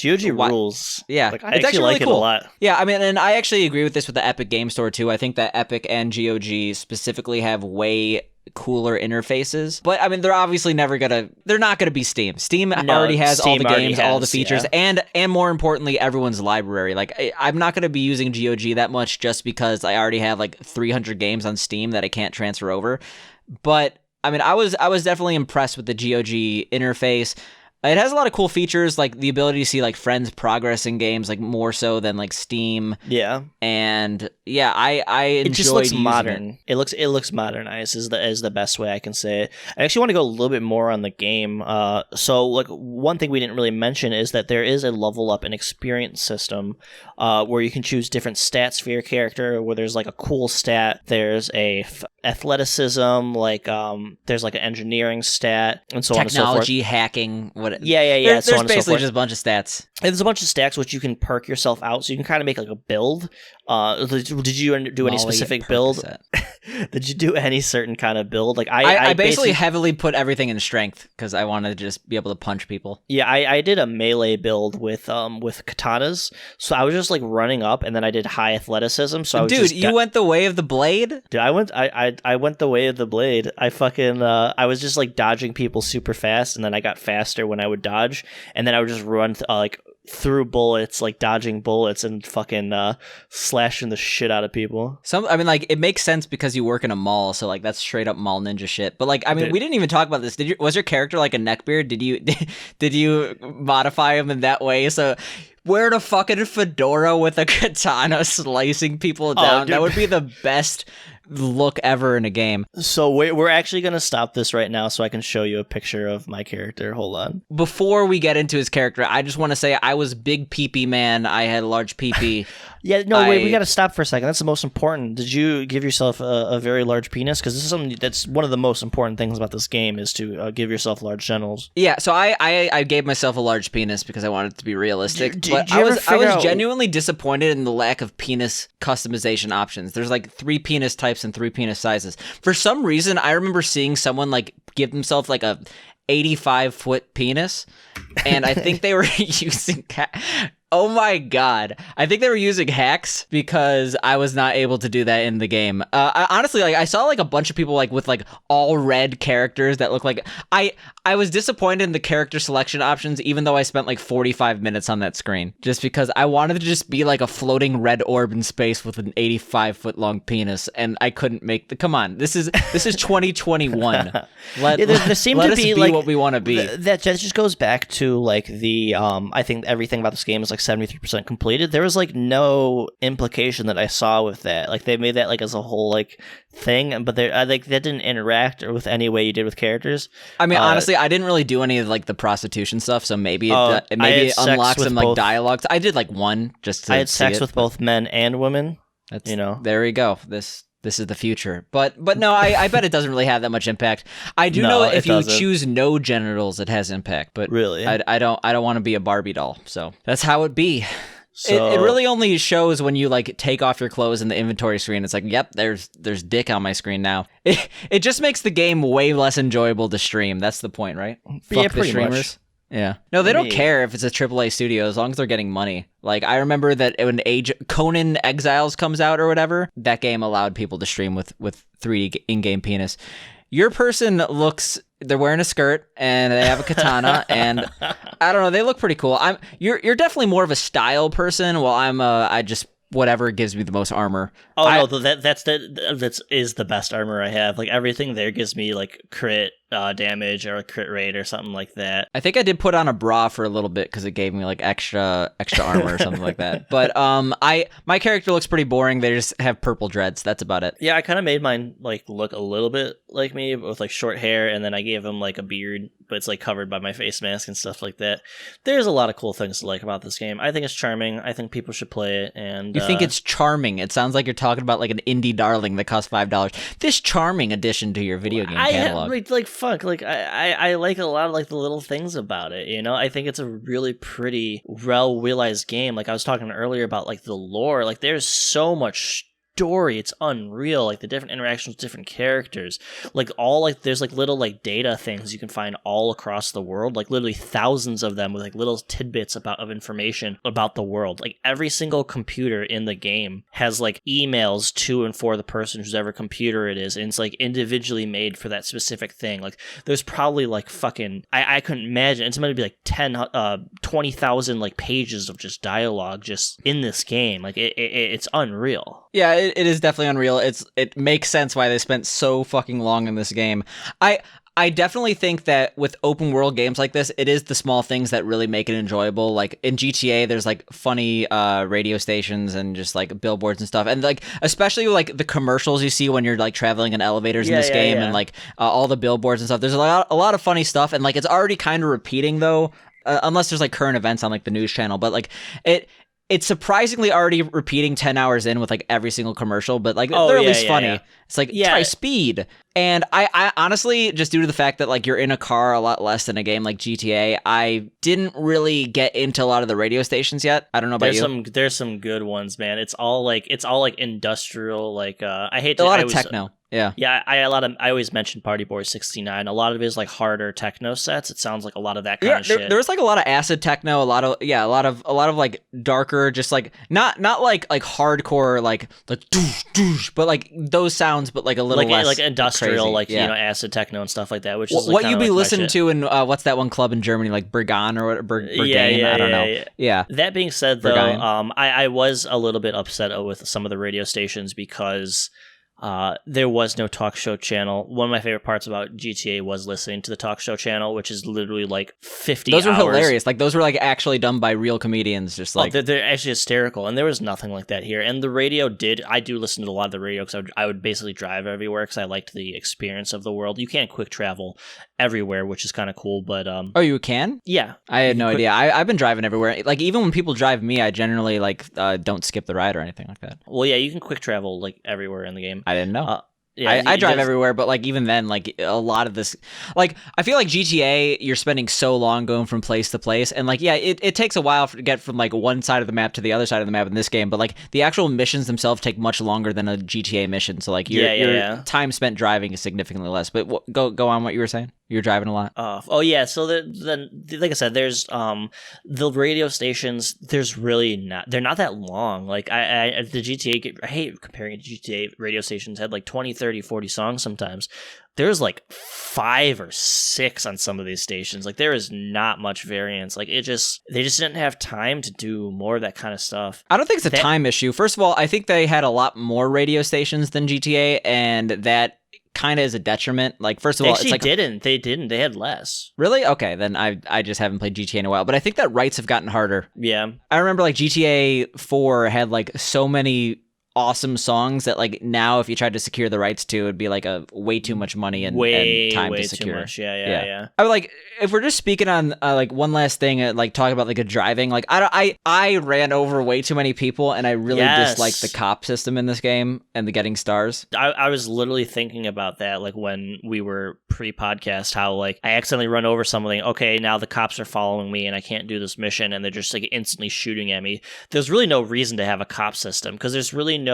GOG rules. Yeah, like, I actually like really cool. it a lot. Yeah, I mean, and I actually agree with this with the Epic Game Store too. I think that Epic and GOG specifically have way cooler interfaces, but I mean, they're not gonna be Steam. Steam already has all the games, all the features, and more importantly, everyone's library. Like, I'm not gonna be using GOG that much just because I already have like 300 games on Steam that I can't transfer over. But I mean, I was definitely impressed with the GOG interface. It has a lot of cool features, like the ability to see like friends' progress in games, like more so than like Steam. Yeah, and I it just looks using modern. It looks modernized is the best way I can say it. I actually want to go a little bit more on the game. So like one thing we didn't really mention is that there is a level up and experience system, where you can choose different stats for your character. Where there's like a cool stat, there's a athleticism, like there's like an engineering stat, and so on and so forth. Technology, hacking, what? Yeah. There's basically just a bunch of stats. And there's a bunch of stats which you can perk yourself out, so you can kind of make like a build. Did you do any specific build? Did you do any certain kind of build? Like I basically heavily put everything in strength because I wanted to just be able to punch people. Yeah, I did a melee build with katanas, so I was just like running up, and then I did high athleticism. So you went the way of the blade. Dude, I went the way of the blade. I was just like dodging people super fast, and then I got faster when I would dodge, and then I would just run like through bullets, like dodging bullets and fucking slashing the shit out of people. I mean, like, it makes sense because you work in a mall, so like that's straight up mall ninja shit. But like, I mean, we didn't even talk about this. Was your character like a neckbeard? Did you modify him in that way? So wearing a fucking fedora with a katana slicing people down, that would be the look ever in a game. So we're actually going to stop this right now so I can show you a picture of my character. Hold on. Before we get into his character, I just want to say I was big pee-pee man. I had a large pee-pee. Yeah, no, wait, we got to stop for a second. That's the most important. Did you give yourself a very large penis? Because this is something that's one of the most important things about this game is to give yourself large genitals. Yeah, so I gave myself a large penis because I wanted it to be realistic. But you I ever was figure out- genuinely disappointed in the lack of penis customization options. There's like 3 penis types and 3 penis sizes. For some reason, I remember seeing someone like give themselves like a 85-foot penis, and I think they were using... Oh my god. I think they were using hacks because I was not able to do that in the game. Honestly, like I saw like a bunch of people like with like all red characters that look like I was disappointed in the character selection options even though I spent like 45 minutes on that screen just because I wanted to just be like a floating red orb in space with an 85-foot long penis and I couldn't make the come on. This is 2021. There seemed let to us be be like what we want to be. That just goes back to like the I think everything about this game is like 73% completed. There was like no implication that I saw with that. Like they made that like as a whole like thing, but they like that didn't interact with any way you did with characters. I mean, honestly, I didn't really do any of like the prostitution stuff, so maybe it unlocks some like dialogues. I did like one just to I had see sex it, with both men and women. That's, you know, there we go. This is the future. But no, I bet it doesn't really have that much impact. I do know if you choose no genitals, it has impact. But really, I don't want to be a Barbie doll. So that's how it be. So, it really only shows when you like take off your clothes in the inventory screen. It's like, yep, there's dick on my screen now. It just makes the game way less enjoyable to stream. That's the point, right? Yeah, Fuck the streamers. much. Yeah. No, they don't care if it's a AAA studio as long as they're getting money. Like, I remember that when Conan Exiles comes out or whatever, that game allowed people to stream with 3D in-game penis. Your person looks... They're wearing a skirt and they have a katana and I don't know, they look pretty cool. You're definitely more of a style person while I just whatever gives me the most armor. Oh no, that's the best armor I have. Like everything there gives me like crit damage or a crit rate or something like that. I think I did put on a bra for a little bit because it gave me like extra armor or something like that. But my character looks pretty boring. They just have purple dreads. That's about it. Yeah, I kind of made mine like look a little bit like me with like short hair, and then I gave him like a beard, but it's like covered by my face mask and stuff like that. There's a lot of cool things to like about this game. I think it's charming. I think people should play it. And you think it's charming? It sounds like you're talking about like an indie darling that costs $5. This charming addition to your video game catalog. Fuck, like I like a lot of like the little things about it, you know. I think it's a really pretty well realized game. Like I was talking earlier about like the lore, like there's so much story, it's unreal. Like the different interactions with different characters, like all like there's like little like data things you can find all across the world, like literally thousands of them with like little tidbits of information about the world. Like every single computer in the game has like emails to and for the person whose ever computer it is, and it's like individually made for that specific thing. Like there's probably like fucking I couldn't imagine, it's going to be like 20,000 like pages of just dialogue just in this game. Like it's unreal. Yeah, it is definitely unreal. It makes sense why they spent so fucking long in this game. I definitely think that with open world games like this, it is the small things that really make it enjoyable. Like in GTA, there's like funny radio stations and just like billboards and stuff, and like especially like the commercials you see when you're like traveling in elevators in this game, and like all the billboards and stuff. There's a lot of funny stuff, and like it's already kind of repeating though, unless there's like current events on like the news channel. But like it's surprisingly already repeating 10 hours in with like every single commercial, but like they're at least funny. Yeah. It's like, try speed. And I honestly, just due to the fact that like you're in a car a lot less than a game like GTA, I didn't really get into a lot of the radio stations yet. I don't know about you. There's some good ones, man. It's all like industrial, like I hate to, a lot of techno. Yeah. Yeah, I always mention Party Boy 69. A lot of it is like harder techno sets. It sounds like a lot of that kind of shit. There's like a lot of acid techno, a lot of like darker, just like not like hardcore like doosh, doosh, but like those sounds, but like a little less like industrial, crazy. like you know, acid techno and stuff like that. Which is what you be listening to in what's that one club in Germany, like Berghain or whatever, Berghain? I don't know. Yeah. That being said, though, I was a little bit upset with some of the radio stations because There was no talk show channel. One of my favorite parts about GTA was listening to the talk show channel, which is literally like 50 Those were hours. hilarious. Like those were like actually done by real comedians. Just like they're actually hysterical, and there was nothing like that here. And the radio I do listen to a lot of the radio because I would basically drive everywhere because I liked the experience of the world. You can't quick travel everywhere, which is kind of cool. But oh, you can? Yeah, I had no idea. I've been driving everywhere. Like even when people drive me, I generally like don't skip the ride or anything like that. Well, yeah, you can quick travel like everywhere in the game. I didn't know. Yeah, I drive everywhere, but like even then, like a lot of this, like I feel like GTA, you're spending so long going from place to place, and like yeah, it takes a while to get from like one side of the map to the other side of the map in this game, but like the actual missions themselves take much longer than a GTA mission, so like your time spent driving is significantly less. But go on what you were saying. You're driving a lot. Oh yeah, so then like I said, there's the radio stations. There's really they're not that long. Like the GTA, I hate comparing it to GTA radio stations had like 20, 30, 40 songs sometimes. There's like 5 or 6 on some of these stations. Like there is not much variance. Like they just didn't have time to do more of that kind of stuff. I don't think it's a time issue. First of all, I think they had a lot more radio stations than GTA, and that kind of is a detriment. Like first of all, it's like they didn't. They had less. Really? Okay, then I just haven't played GTA in a while. But I think that rights have gotten harder. Yeah, I remember like GTA 4 had like so many awesome songs that like now if you tried to secure the rights to, it'd be like a way too much money and time to secure. Too much. Yeah. I would like if we're just speaking on like one last thing, like talking about like a driving. Like I ran over way too many people, and I really dislike the cop system in this game and the getting stars. I was literally thinking about that like when we were pre-podcast, how like I accidentally run over something. Okay, now the cops are following me and I can't do this mission, and they're just like instantly shooting at me. There's really no reason to have a cop system because there's really no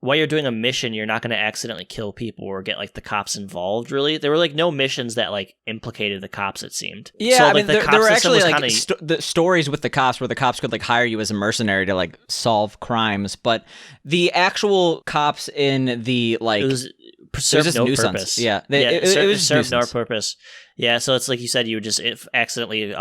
while you're doing a mission, you're not going to accidentally kill people or get like the cops involved. Really, there were like no missions that like implicated the cops. It seemed. Yeah, so, I like, mean, there were actually like kinda... the stories with the cops where the cops could like hire you as a mercenary to like solve crimes, but the actual cops in the like it was served no purpose. Yeah, it was served no purpose. Yeah, so it's like you said, you would just accidentally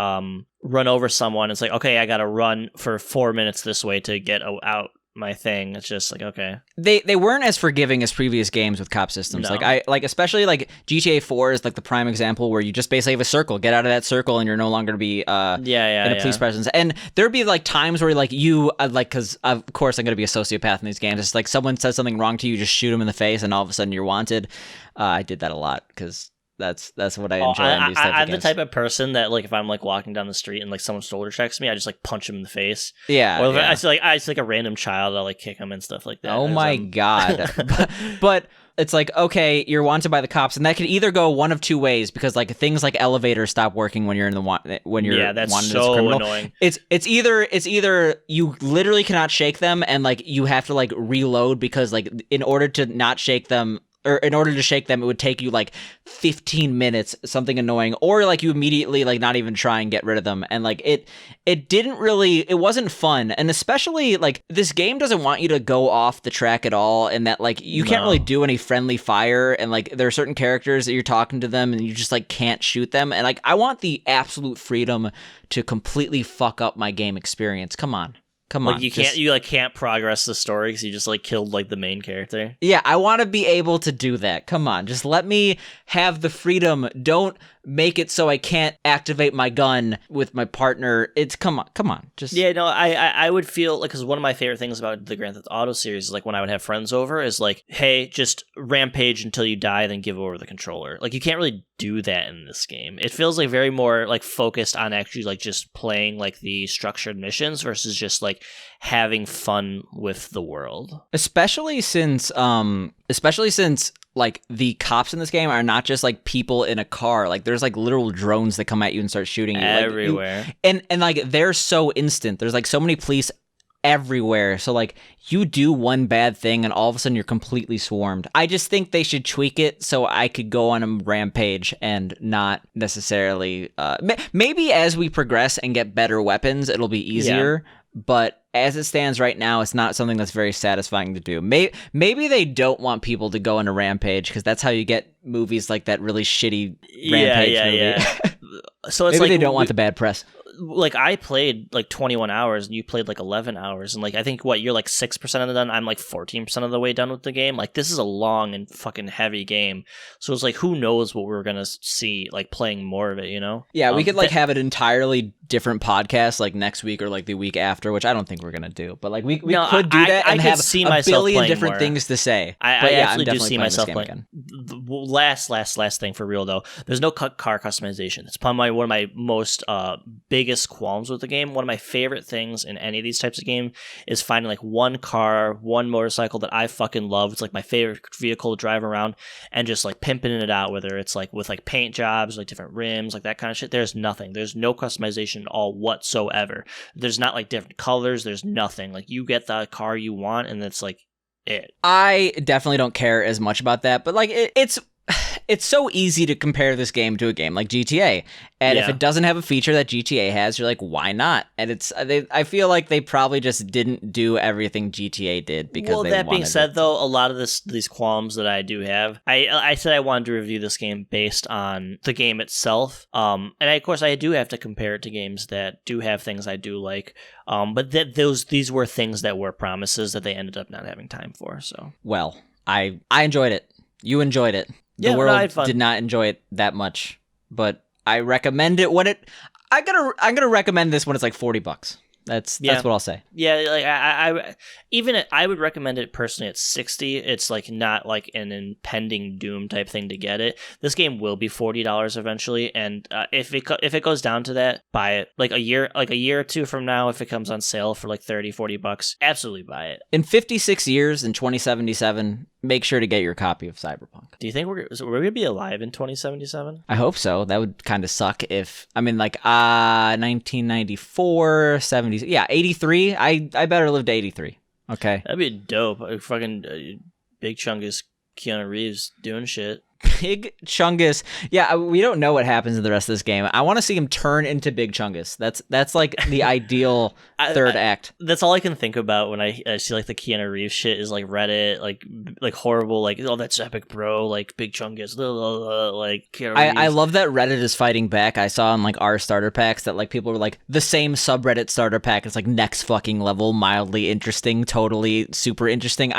run over someone. It's like, okay, I got to run for 4 minutes this way to get out my thing. It's just like, okay, they weren't as forgiving as previous games with cop systems. No. Like especially like GTA 4 is like the prime example where you just basically have a circle, get out of that circle, and you're no longer to be in a police presence. And there'd be like times where like you like, because of course I'm gonna be a sociopath in these games. It's like someone says something wrong to you, just shoot them in the face, and all of a sudden you're wanted. I did that a lot because that's what I enjoy on these types of I'm games. the type of person that like if I'm like walking down the street and like someone shoulder checks me, I just like punch him in the face. Yeah. Or if I see like a random child, I'll like kick him and stuff like that. Oh my god. but it's like, okay, you're wanted by the cops, and that could either go one of two ways, because like things like elevators stop working when you're in the wanted that's as a so criminal. Annoying. It's either you literally cannot shake them, and like you have to like reload, because like in order to not shake them, or in order to shake them, it would take you like 15 minutes, something annoying, or like you immediately like not even try and get rid of them. And like it wasn't fun. And especially like this game doesn't want you to go off the track at all, and that like you can't really do any friendly fire, and like there are certain characters that you're talking to them and you just like can't shoot them. And like I want the absolute freedom to completely fuck up my game experience. Come on. Like you can't progress the story because you just like killed like the main character. Yeah, I want to be able to do that. Come on, just let me have the freedom. Don't make it so I can't activate my gun with my partner. It's come on. Just I would feel like, because one of my favorite things about the Grand Theft Auto series is like when I would have friends over is like, hey, just rampage until you die, then give over the controller. Like you can't really do that in this game. It feels like very more like focused on actually like just playing like the structured missions versus just like having fun with the world. Especially since like the cops in this game are not just like people in a car. Like there's like literal drones that come at you and start shooting you everywhere. And like they're so instant. There's like so many police everywhere. So like you do one bad thing and all of a sudden you're completely swarmed. I just think they should tweak it so I could go on a rampage and not necessarily maybe as we progress and get better weapons, it'll be easier. Yeah. But as it stands right now, it's not something that's very satisfying to do. Maybe they don't want people to go on a rampage because that's how you get movies like that really shitty rampage movie. So it's maybe like they don't want the bad press. like I played like 21 hours and you played like 11 hours, and like I think you're like 6% of the done. I'm like 14% of the way done with the game. Like this is a long and fucking heavy game, so it's like who knows what we're gonna see like playing more of it, you know? Yeah, we could like have an entirely different podcast like next week or like the week after, which I don't think we're gonna do, but like we could do that and have a billion different things to say. I yeah, actually do see myself playing again. The last thing for real though, there's no car customization. It's probably one of my most biggest qualms with the game. One of my favorite things in any of these types of game is finding like one car, one motorcycle that I fucking love. It's like my favorite vehicle to drive around and just like pimping it out, whether it's like with like paint jobs, like different rims, like that kind of shit. There's nothing. There's no customization at all whatsoever. There's not like different colors. There's nothing. Like you get the car you want and it's like it. I definitely don't care as much about that, but like it's so easy to compare this game to a game like GTA. And if it doesn't have a feature that GTA has, you're like, why not? And I feel like they probably just didn't do everything GTA did because well, that being said, though, a lot of these qualms that I do have, I said I wanted to review this game based on the game itself. And of course, I do have to compare it to games that do have things I do like. But these were things that were promises that they ended up not having time for. So, well, I enjoyed it. You enjoyed it. The world did not enjoy it that much, but I recommend it when I'm gonna recommend this when it's like $40. That's what I'll say. Yeah, like I would recommend it personally at 60. It's like not like an impending doom type thing to get it. This game will be $40 eventually, and if it goes down to that, buy it. Like a year or two from now, if it comes on sale for like $30-$40, absolutely buy it. In 56 years, in 2077, make sure to get your copy of Cyberpunk. Do you think we're gonna be alive in 2077? I hope so. That would kind of suck if 1994, 70s. Yeah, 83. I better live to 83. Okay. That'd be dope. Fucking Big Chungus Keanu Reeves doing shit. Big Chungus. Yeah, we don't know what happens in the rest of this game. I want to see him turn into Big Chungus. That's like the ideal third act. That's all I can think about when I see like the Keanu Reeves shit is like Reddit, like horrible, like, oh, that's epic, bro, like Big Chungus, like Keanu Reeves. I love that Reddit is fighting back. I saw on like our starter packs that like people were like, the same subreddit starter pack is like next fucking level, mildly interesting, totally super interesting.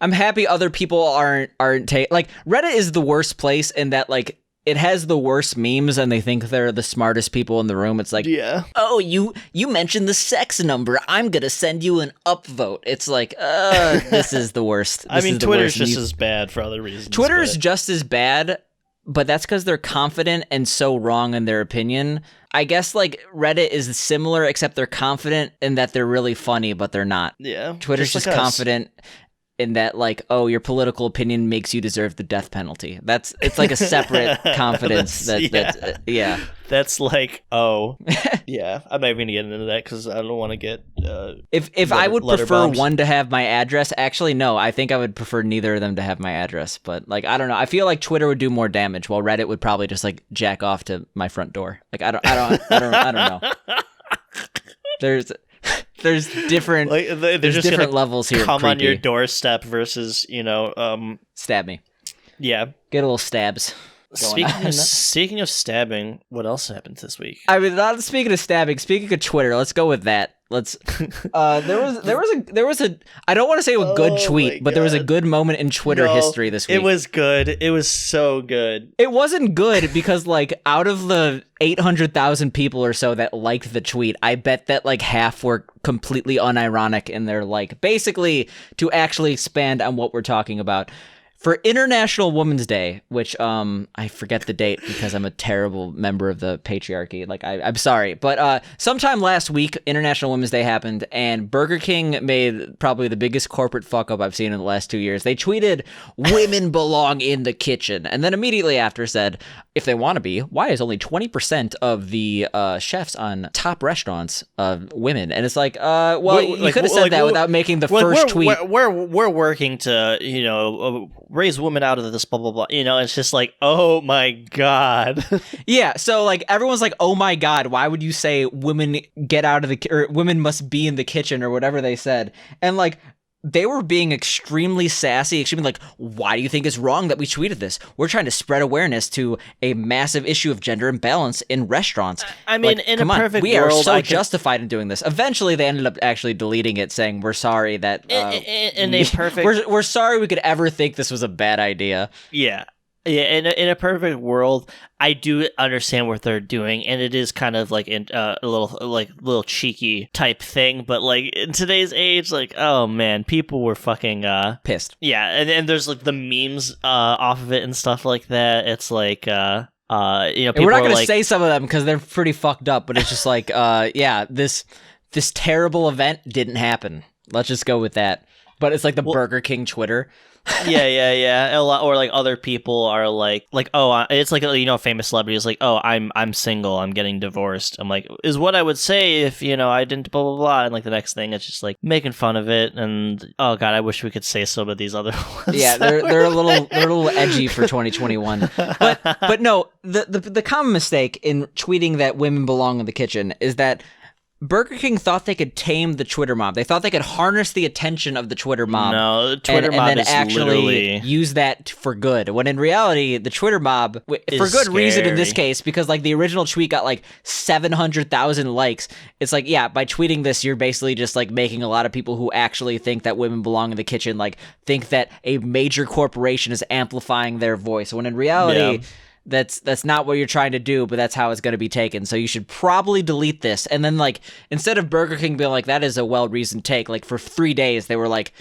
I'm happy other people aren't like Reddit is the worst place in that like it has the worst memes and they think they're the smartest people in the room. It's like, yeah. Oh, you mentioned the sex number. I'm going to send you an upvote. It's like, this is the worst. I mean, Twitter's just as bad for other reasons. Twitter's just as bad, but that's because they're confident and so wrong in their opinion. I guess like Reddit is similar, except they're confident in that they're really funny, but they're not. Yeah. Twitter's just confident in that, like, oh, your political opinion makes you deserve the death penalty. It's like a separate confidence. Yeah. That's like, oh, yeah. I'm not even gonna get into that because I don't want to get. If I would prefer one to have my address, actually, no, I think I would prefer neither of them to have my address. But like, I don't know. I feel like Twitter would do more damage, while Reddit would probably just like jack off to my front door. Like, I don't know. There's different like, they're there's just different levels here. Come on your doorstep versus stab me. Yeah, get a little stabs. Speaking of stabbing, what else happened this week? I mean, not speaking of stabbing. Speaking of Twitter, let's go with that. Let's. There was a. I don't want to say a good tweet, but there was a good moment in Twitter history this week. It was good. It was so good. It wasn't good because like out of the 800,000 people or so that liked the tweet, I bet that like half were completely unironic in their like. Basically, to actually expand on what we're talking about. For International Women's Day, which I forget the date because I'm a terrible member of the patriarchy. Like I'm sorry, but sometime last week, International Women's Day happened, and Burger King made probably the biggest corporate fuck up I've seen in the last 2 years. They tweeted, "Women belong in the kitchen," and then immediately after said, "If they want to be, why is only 20% of the chefs on top restaurants women?" And it's like, well, you could have said that without making the first tweet. We're working to raise women out of this blah blah blah. It's just like, oh my god. Yeah, so like everyone's like, oh my god, why would you say women get out of or women must be in the kitchen or whatever they said? And like they were being extremely sassy, extremely like, why do you think it's wrong that we tweeted this? We're trying to spread awareness to a massive issue of gender imbalance in restaurants. I mean, like, in come a on, perfect we world, are so I could- justified in doing this. Eventually, they ended up actually deleting it, saying, we're sorry that... in a perfect... We're sorry we could ever think this was a bad idea. Yeah. Yeah, in a perfect world, I do understand what they're doing, and it is kind of like a little cheeky type thing. But like in today's age, like, oh man, people were fucking Pissed. Yeah, and there's like the memes off of it and stuff like that. It's like people And we're not are going to like, say some of them because they're pretty fucked up, but it's just like, yeah, this terrible event didn't happen. Let's just go with that. But it's like the Burger King Twitter. yeah. A lot, or like other people are like, oh, it's like, a famous celebrity is like, oh, I'm single, I'm getting divorced. I'm like, is what I would say if I didn't blah blah blah. And like the next thing, it's just like making fun of it. And oh god, I wish we could say some of these other ones. Yeah, they're a little edgy for 2021. But no, the common mistake in tweeting that women belong in the kitchen is that Burger King thought they could tame the Twitter mob. They thought they could harness the attention of the Twitter mob. No, the Twitter mob and then is actually literally use that for good. When in reality, the Twitter mob, for good reason in this scary. case, because like the original tweet got like 700,000 likes. It's like, yeah, by tweeting this, you're basically just like making a lot of people who actually think that women belong in the kitchen, like think that a major corporation is amplifying their voice. When in reality... Yeah. That's not what you're trying to do, but that's how it's going to be taken. So you should probably delete this. And then, like, instead of Burger King being like, that is a well-reasoned take, like, for 3 days, they were like,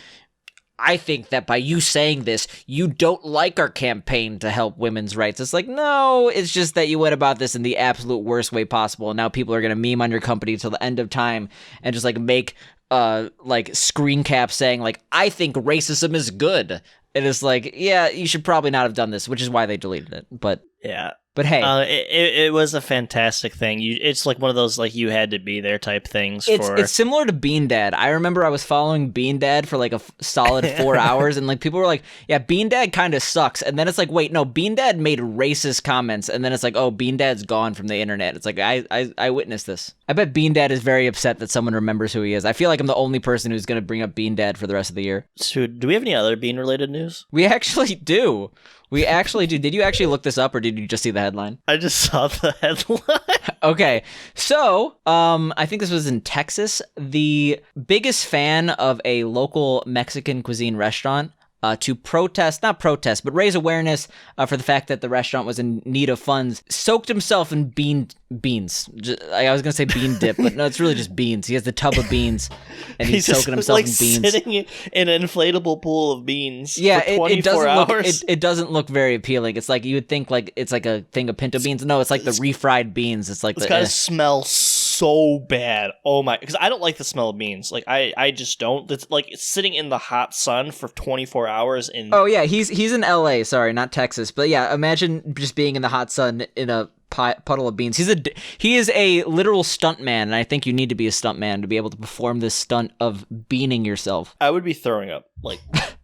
I think that by you saying this, you don't like our campaign to help women's rights. It's like, no, it's just that you went about this in the absolute worst way possible. And now people are going to meme on your company till the end of time and just, like, make, like, screen caps saying, like, I think racism is good. And it's like, yeah, you should probably not have done this, which is why they deleted it. But yeah. But hey, it was a fantastic thing. It's like one of those like you had to be there type things. It's similar to Bean Dad. I remember I was following Bean Dad for like a solid 4 hours, and like people were like, "Yeah, Bean Dad kind of sucks." And then it's like, wait, no, Bean Dad made racist comments, and then it's like, oh, Bean Dad's gone from the internet. It's like I witnessed this. I bet Bean Dad is very upset that someone remembers who he is. I feel like I'm the only person who's going to bring up Bean Dad for the rest of the year. So, do we have any other Bean related news? We actually do. We actually do. Did you actually look this up, or did you just see the headline? I just saw the headline. Okay, so I think this was in Texas. The biggest fan of a local Mexican cuisine restaurant to not protest, but raise awareness for the fact that the restaurant was in need of funds, soaked himself in beans. I was going to say bean dip, but no, it's really just beans. He has the tub of beans, and he's soaking himself like in beans. sitting in an inflatable pool of beans Yeah, for 24 it doesn't hours. it doesn't look very appealing. It's like you would think like it's like a thing of pinto beans. No, it's like the refried beans. It's like It's gotta smell so bad. Oh my, because I don't like the smell of beans. Like I just don't. It's like it's sitting in the hot sun for 24 hours in. Oh yeah, he's in LA. Sorry, not Texas. But yeah, imagine just being in the hot sun in a puddle of beans. He is a literal stunt man, and I think you need to be a stunt man to be able to perform this stunt of beaning yourself. I would be throwing up. Like,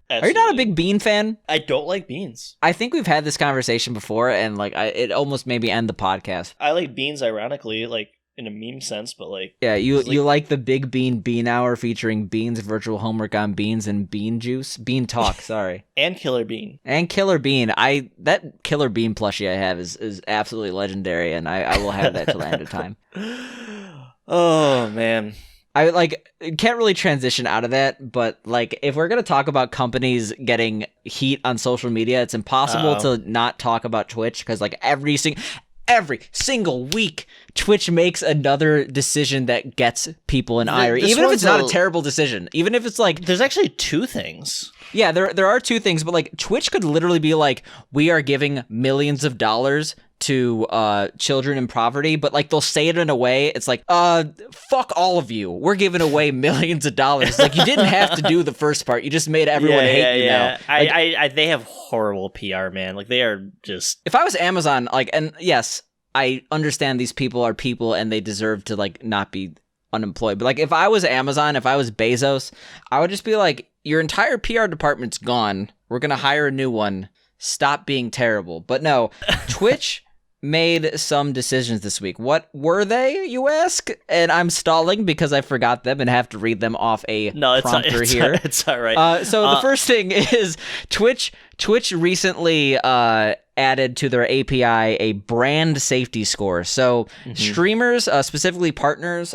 are you not a big bean fan? I don't like beans. I think we've had this conversation before, and like it almost made me end the podcast. I like beans, ironically, like in a meme sense, but like yeah, you like the Big Bean Hour featuring Bean's virtual homework on beans and bean juice, bean talk. Sorry, and Killer Bean that Killer Bean plushie I have is absolutely legendary, and I will have that till the end of time. Oh man. I like can't really transition out of that, but like if we're gonna talk about companies getting heat on social media, it's impossible to not talk about Twitch because like every single week, Twitch makes another decision that gets people in ire, even if it's not a terrible decision. Even if it's like there's actually two things. Yeah, there are two things, but like Twitch could literally be like, we are giving millions of dollars to children in poverty, but like they'll say it in a way it's like fuck all of you, we're giving away millions of dollars. It's like you didn't have to do the first part, you just made everyone hate you now. Like, I they have horrible PR, man. Like they are just, if I was Amazon, like, and yes, I understand these people are people and they deserve to like not be unemployed, but like if I was Amazon, if I was Bezos, I would just be like, your entire PR department's gone, we're gonna hire a new one, stop being terrible. But no, Twitch made some decisions this week. What were they, you ask? And I'm stalling because I forgot them and have to read them off a prompter here. It's all right. So the first thing is Twitch recently added to their API a brand safety score. So streamers, specifically partners,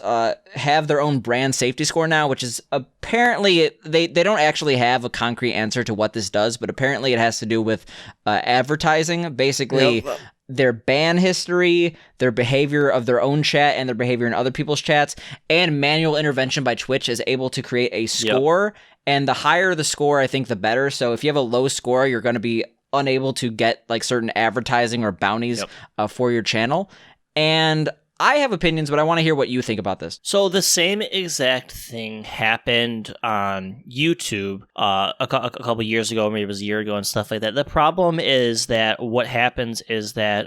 have their own brand safety score now, which is apparently they don't actually have a concrete answer to what this does, but apparently it has to do with advertising. Basically, their ban history, their behavior of their own chat, and their behavior in other people's chats, and manual intervention by Twitch is able to create a score. And the higher the score, I think, the better. So if you have a low score, you're going to be unable to get like certain advertising or bounties for your channel. And I have opinions, but I want to hear what you think about this. So the same exact thing happened on YouTube a couple years ago, maybe it was a year ago and stuff like that. The problem is that what happens is that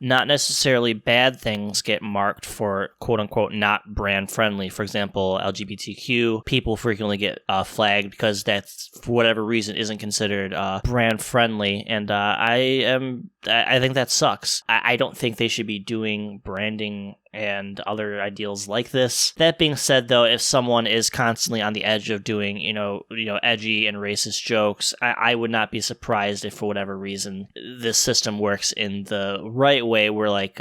not necessarily bad things get marked for quote unquote not brand friendly. For example, LGBTQ people frequently get flagged because that's for whatever reason isn't considered brand friendly, and I think that sucks. I don't think they should be doing branding and other ideals like this. That being said, though, if someone is constantly on the edge of doing, edgy and racist jokes, I would not be surprised if for whatever reason this system works in the right way, where like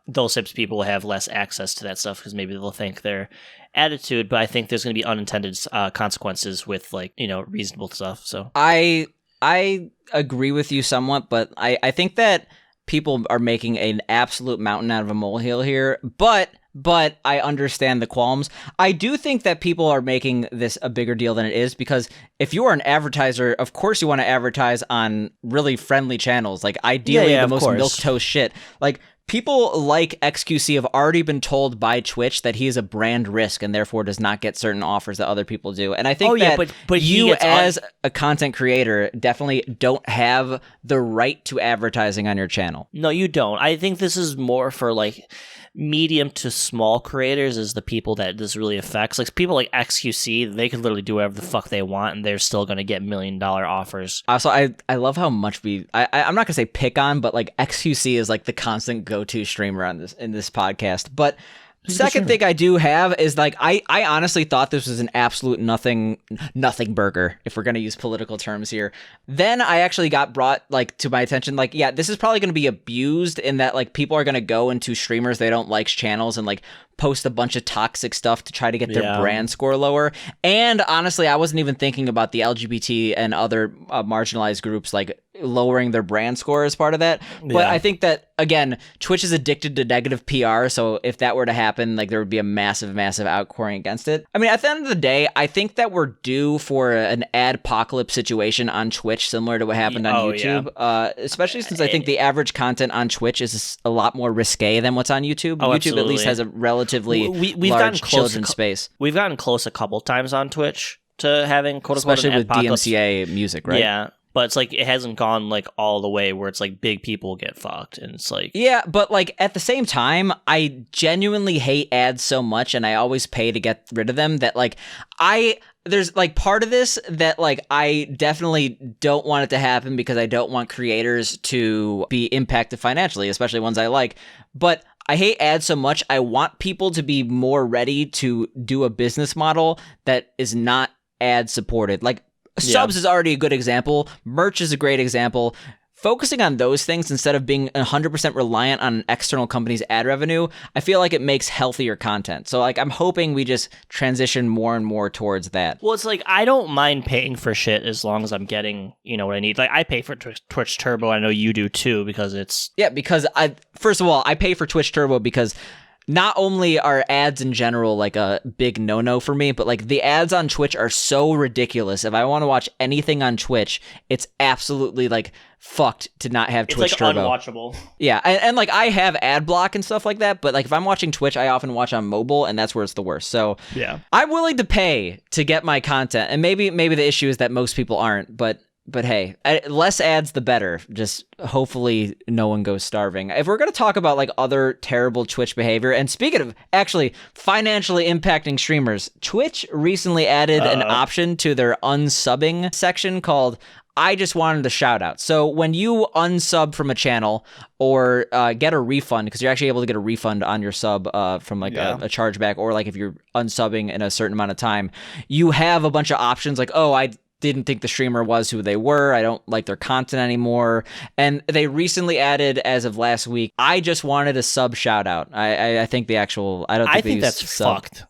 those types of people have less access to that stuff because maybe they'll think their attitude. But I think there's going to be unintended consequences with reasonable stuff. So I agree with you somewhat, but I think that people are making an absolute mountain out of a molehill here, but I understand the qualms. I do think that people are making this a bigger deal than it is, because if you are an advertiser, of course you want to advertise on really friendly channels, like ideally the most milquetoast shit. Like, people like XQC have already been told by Twitch that he is a brand risk and therefore does not get certain offers that other people do. And I think but you as a content creator definitely don't have the right to advertising on your channel. No, you don't. I think this is more for like medium to small creators is the people that this really affects. Like people like XQC, they could literally do whatever the fuck they want and they're still going to get $1 million offers. Also, I love how much I'm not gonna say pick on, but like XQC is like the constant go-to streamer on in this podcast. But second thing I do have is like I honestly thought this was an absolute nothing burger, if we're gonna use political terms here. Then I actually got brought like to my attention, like, yeah, this is probably gonna be abused in that like people are gonna go into streamers they don't like's channels and like post a bunch of toxic stuff to try to get their brand score lower. And honestly, I wasn't even thinking about the LGBT and other marginalized groups like lowering their brand score as part of that. But I think that, again, Twitch is addicted to negative PR, so if that were to happen, like there would be a massive outpouring against it. I mean, at the end of the day, I think that we're due for an adpocalypse situation on Twitch, similar to what happened on YouTube. Especially since I think the average content on Twitch is a lot more risque than what's on YouTube. YouTube absolutely. at least has a relatively large children's space. We've gotten close a couple times on Twitch to having quote unquote especially with DMCA music, right? Yeah. But it's like it hasn't gone like all the way where it's like big people get fucked, and it's like but like at the same time, I genuinely hate ads so much, and I always pay to get rid of them, that like there's like part of this that like I definitely don't want it to happen because I don't want creators to be impacted financially, especially ones I like. But I hate ads so much. I want people to be more ready to do a business model that is not ad supported. Like subs is already a good example. Merch is a great example. Focusing on those things instead of being 100% reliant on an external company's ad revenue, I feel like it makes healthier content. So like I'm hoping we just transition more and more towards that. Well, it's like I don't mind paying for shit as long as I'm getting, what I need. Like I pay for Twitch Turbo. I know you do too, because it's because first of all, I pay for Twitch Turbo because not only are ads in general like a big no-no for me, but like the ads on Twitch are so ridiculous. If I want to watch anything on Twitch, it's absolutely like fucked to not have Twitch Turbo. It's like unwatchable. Yeah, and like I have ad block and stuff like that, but like if I'm watching Twitch, I often watch on mobile, and that's where it's the worst. So yeah, I'm willing to pay to get my content, and maybe the issue is that most people aren't, but hey, less ads the better. Just hopefully no one goes starving. If we're going to talk about like other terrible Twitch behavior, and speaking of actually financially impacting streamers, Twitch recently added an option to their unsubbing section called I just wanted a shout out. So when you unsub from a channel or get a refund, because you're actually able to get a refund on your sub from like a chargeback, or like if you're unsubbing in a certain amount of time, you have a bunch of options like, oh, I didn't think the streamer was who they were. I don't like their content anymore. And they recently added, as of last week, I just wanted a sub shout out. I think the actual, I think that's sub. fucked.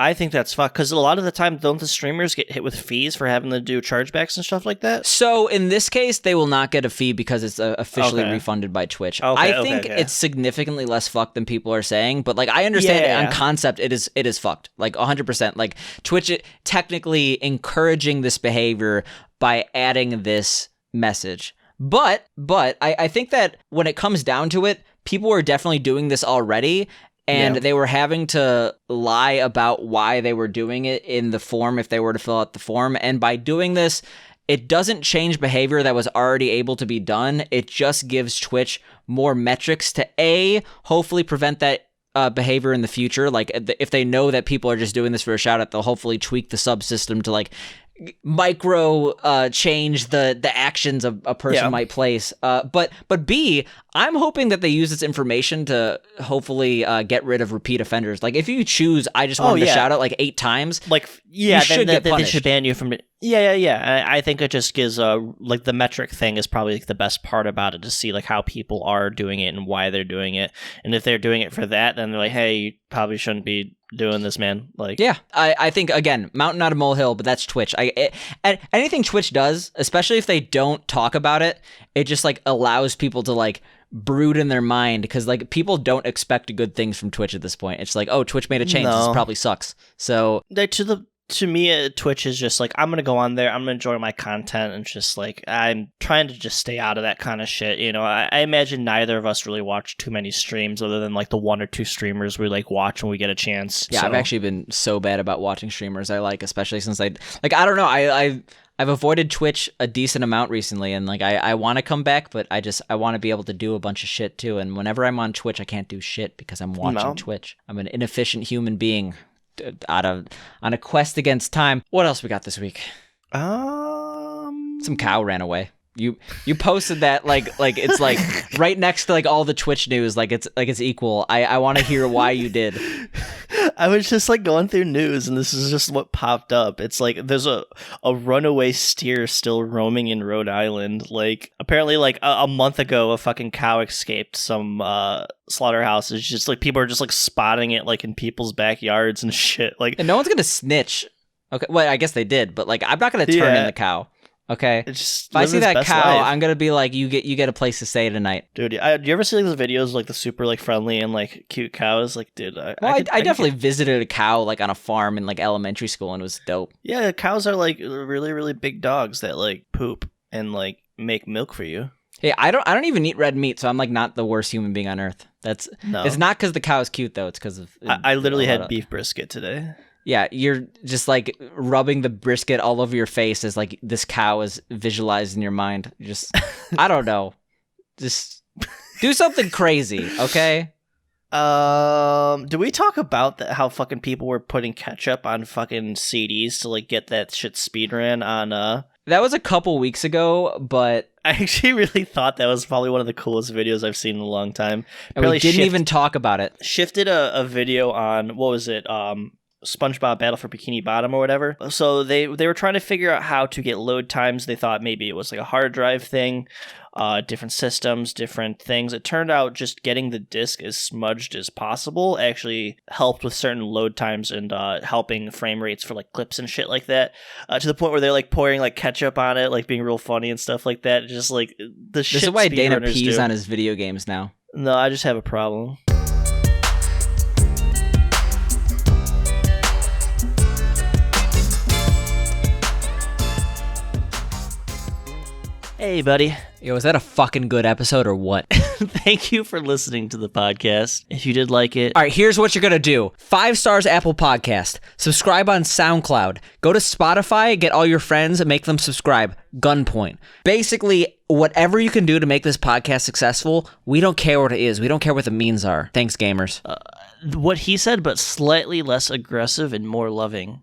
I think that's fucked because a lot of the time, don't the streamers get hit with fees for having to do chargebacks and stuff like that? So in this case, they will not get a fee because it's officially refunded by Twitch. I think it's significantly less fucked than people are saying, but like I understand it on concept, it is fucked, like 100%. Like Twitch technically encouraging this behavior by adding this message. But I think that when it comes down to it, people are definitely doing this already. And they were having to lie about why they were doing it in the form if they were to fill out the form. And by doing this, it doesn't change behavior that was already able to be done. It just gives Twitch more metrics to hopefully prevent that behavior in the future. Like if they know that people are just doing this for a shout out, they'll hopefully tweak the subsystem to like micro change the actions a person might place. But B, I'm hoping that they use this information to hopefully get rid of repeat offenders. Like if you choose, I just wanted to shout out like 8 times. Like they should ban you from it. Yeah. I think it just gives like the metric thing is probably like the best part about it, to see like how people are doing it and why they're doing it. And if they're doing it for that, then they're like, hey, you probably shouldn't be doing this, man. Like, yeah, I think again, mountain not a molehill, but that's Twitch. Anything Twitch does, especially if they don't talk about it, it just like allows people to like brood in their mind, because like people don't expect good things from Twitch at this point. It's like, oh, Twitch made a change. This probably sucks. So to me, Twitch is just like, I'm going to go on there, I'm going to enjoy my content, and just like, I'm trying to just stay out of that kind of shit. You know, I imagine neither of us really watch too many streams other than like the 1 or 2 streamers we like watch when we get a chance. Yeah, so. I've actually been so bad about watching streamers I like, especially since I don't know, I've avoided Twitch a decent amount recently, and like I want to come back, but I want to be able to do a bunch of shit too. And whenever I'm on Twitch, I can't do shit because I'm watching Twitch. I'm an inefficient human being on a quest against time. What else we got this week? Some cow ran away. You posted that like it's like right next to like all the Twitch news, like it's equal. I want to hear why you did. I was just like going through news, and this is just what popped up. It's like there's a runaway steer still roaming in Rhode Island. Like apparently like a month ago, a fucking cow escaped some slaughterhouses. Just like people are just like spotting it like in people's backyards and shit. Like, and no one's gonna snitch. Okay, well I guess they did, but like I'm not gonna turn in the cow. Okay, if I see that cow, life. I'm gonna be like, you get a place to stay tonight, dude. Do you ever see like those videos of, like the super like friendly and like cute cows? Like, dude, I definitely visited a cow like on a farm in like elementary school, and it was dope. Yeah, cows are like really really big dogs that like poop and like make milk for you. Hey, I don't even eat red meat, so I'm like not the worst human being on earth. It's not because the cow is cute though. It's because of I literally had beef brisket today. Yeah, you're just like rubbing the brisket all over your face as like this cow is visualized in your mind. Just, I don't know. Just do something crazy, okay? Do we talk about how fucking people were putting ketchup on fucking CDs to like get that shit speedrun on That was a couple weeks ago, but I actually really thought that was probably one of the coolest videos I've seen in a long time. And we didn't even talk about it. Shifted a video on, what was it? SpongeBob Battle for Bikini Bottom or whatever. So they were trying to figure out how to get load times. They thought maybe it was like a hard drive thing, different systems, different things. It turned out just getting the disk as smudged as possible actually helped with certain load times and helping frame rates for like clips and shit like that, to the point where they're like pouring like ketchup on it, like being real funny and stuff like that. Just like the shit. This is why Dana pees on his video games now. No, I just have a problem. Hey, buddy. Yo, is that a fucking good episode or what? Thank you for listening to the podcast. If you did like it. All right, here's what you're going to do. 5 stars Apple Podcast. Subscribe on SoundCloud. Go to Spotify, get all your friends, and make them subscribe. Gunpoint. Basically, whatever you can do to make this podcast successful, we don't care what it is. We don't care what the means are. Thanks, gamers. What he said, but slightly less aggressive and more loving.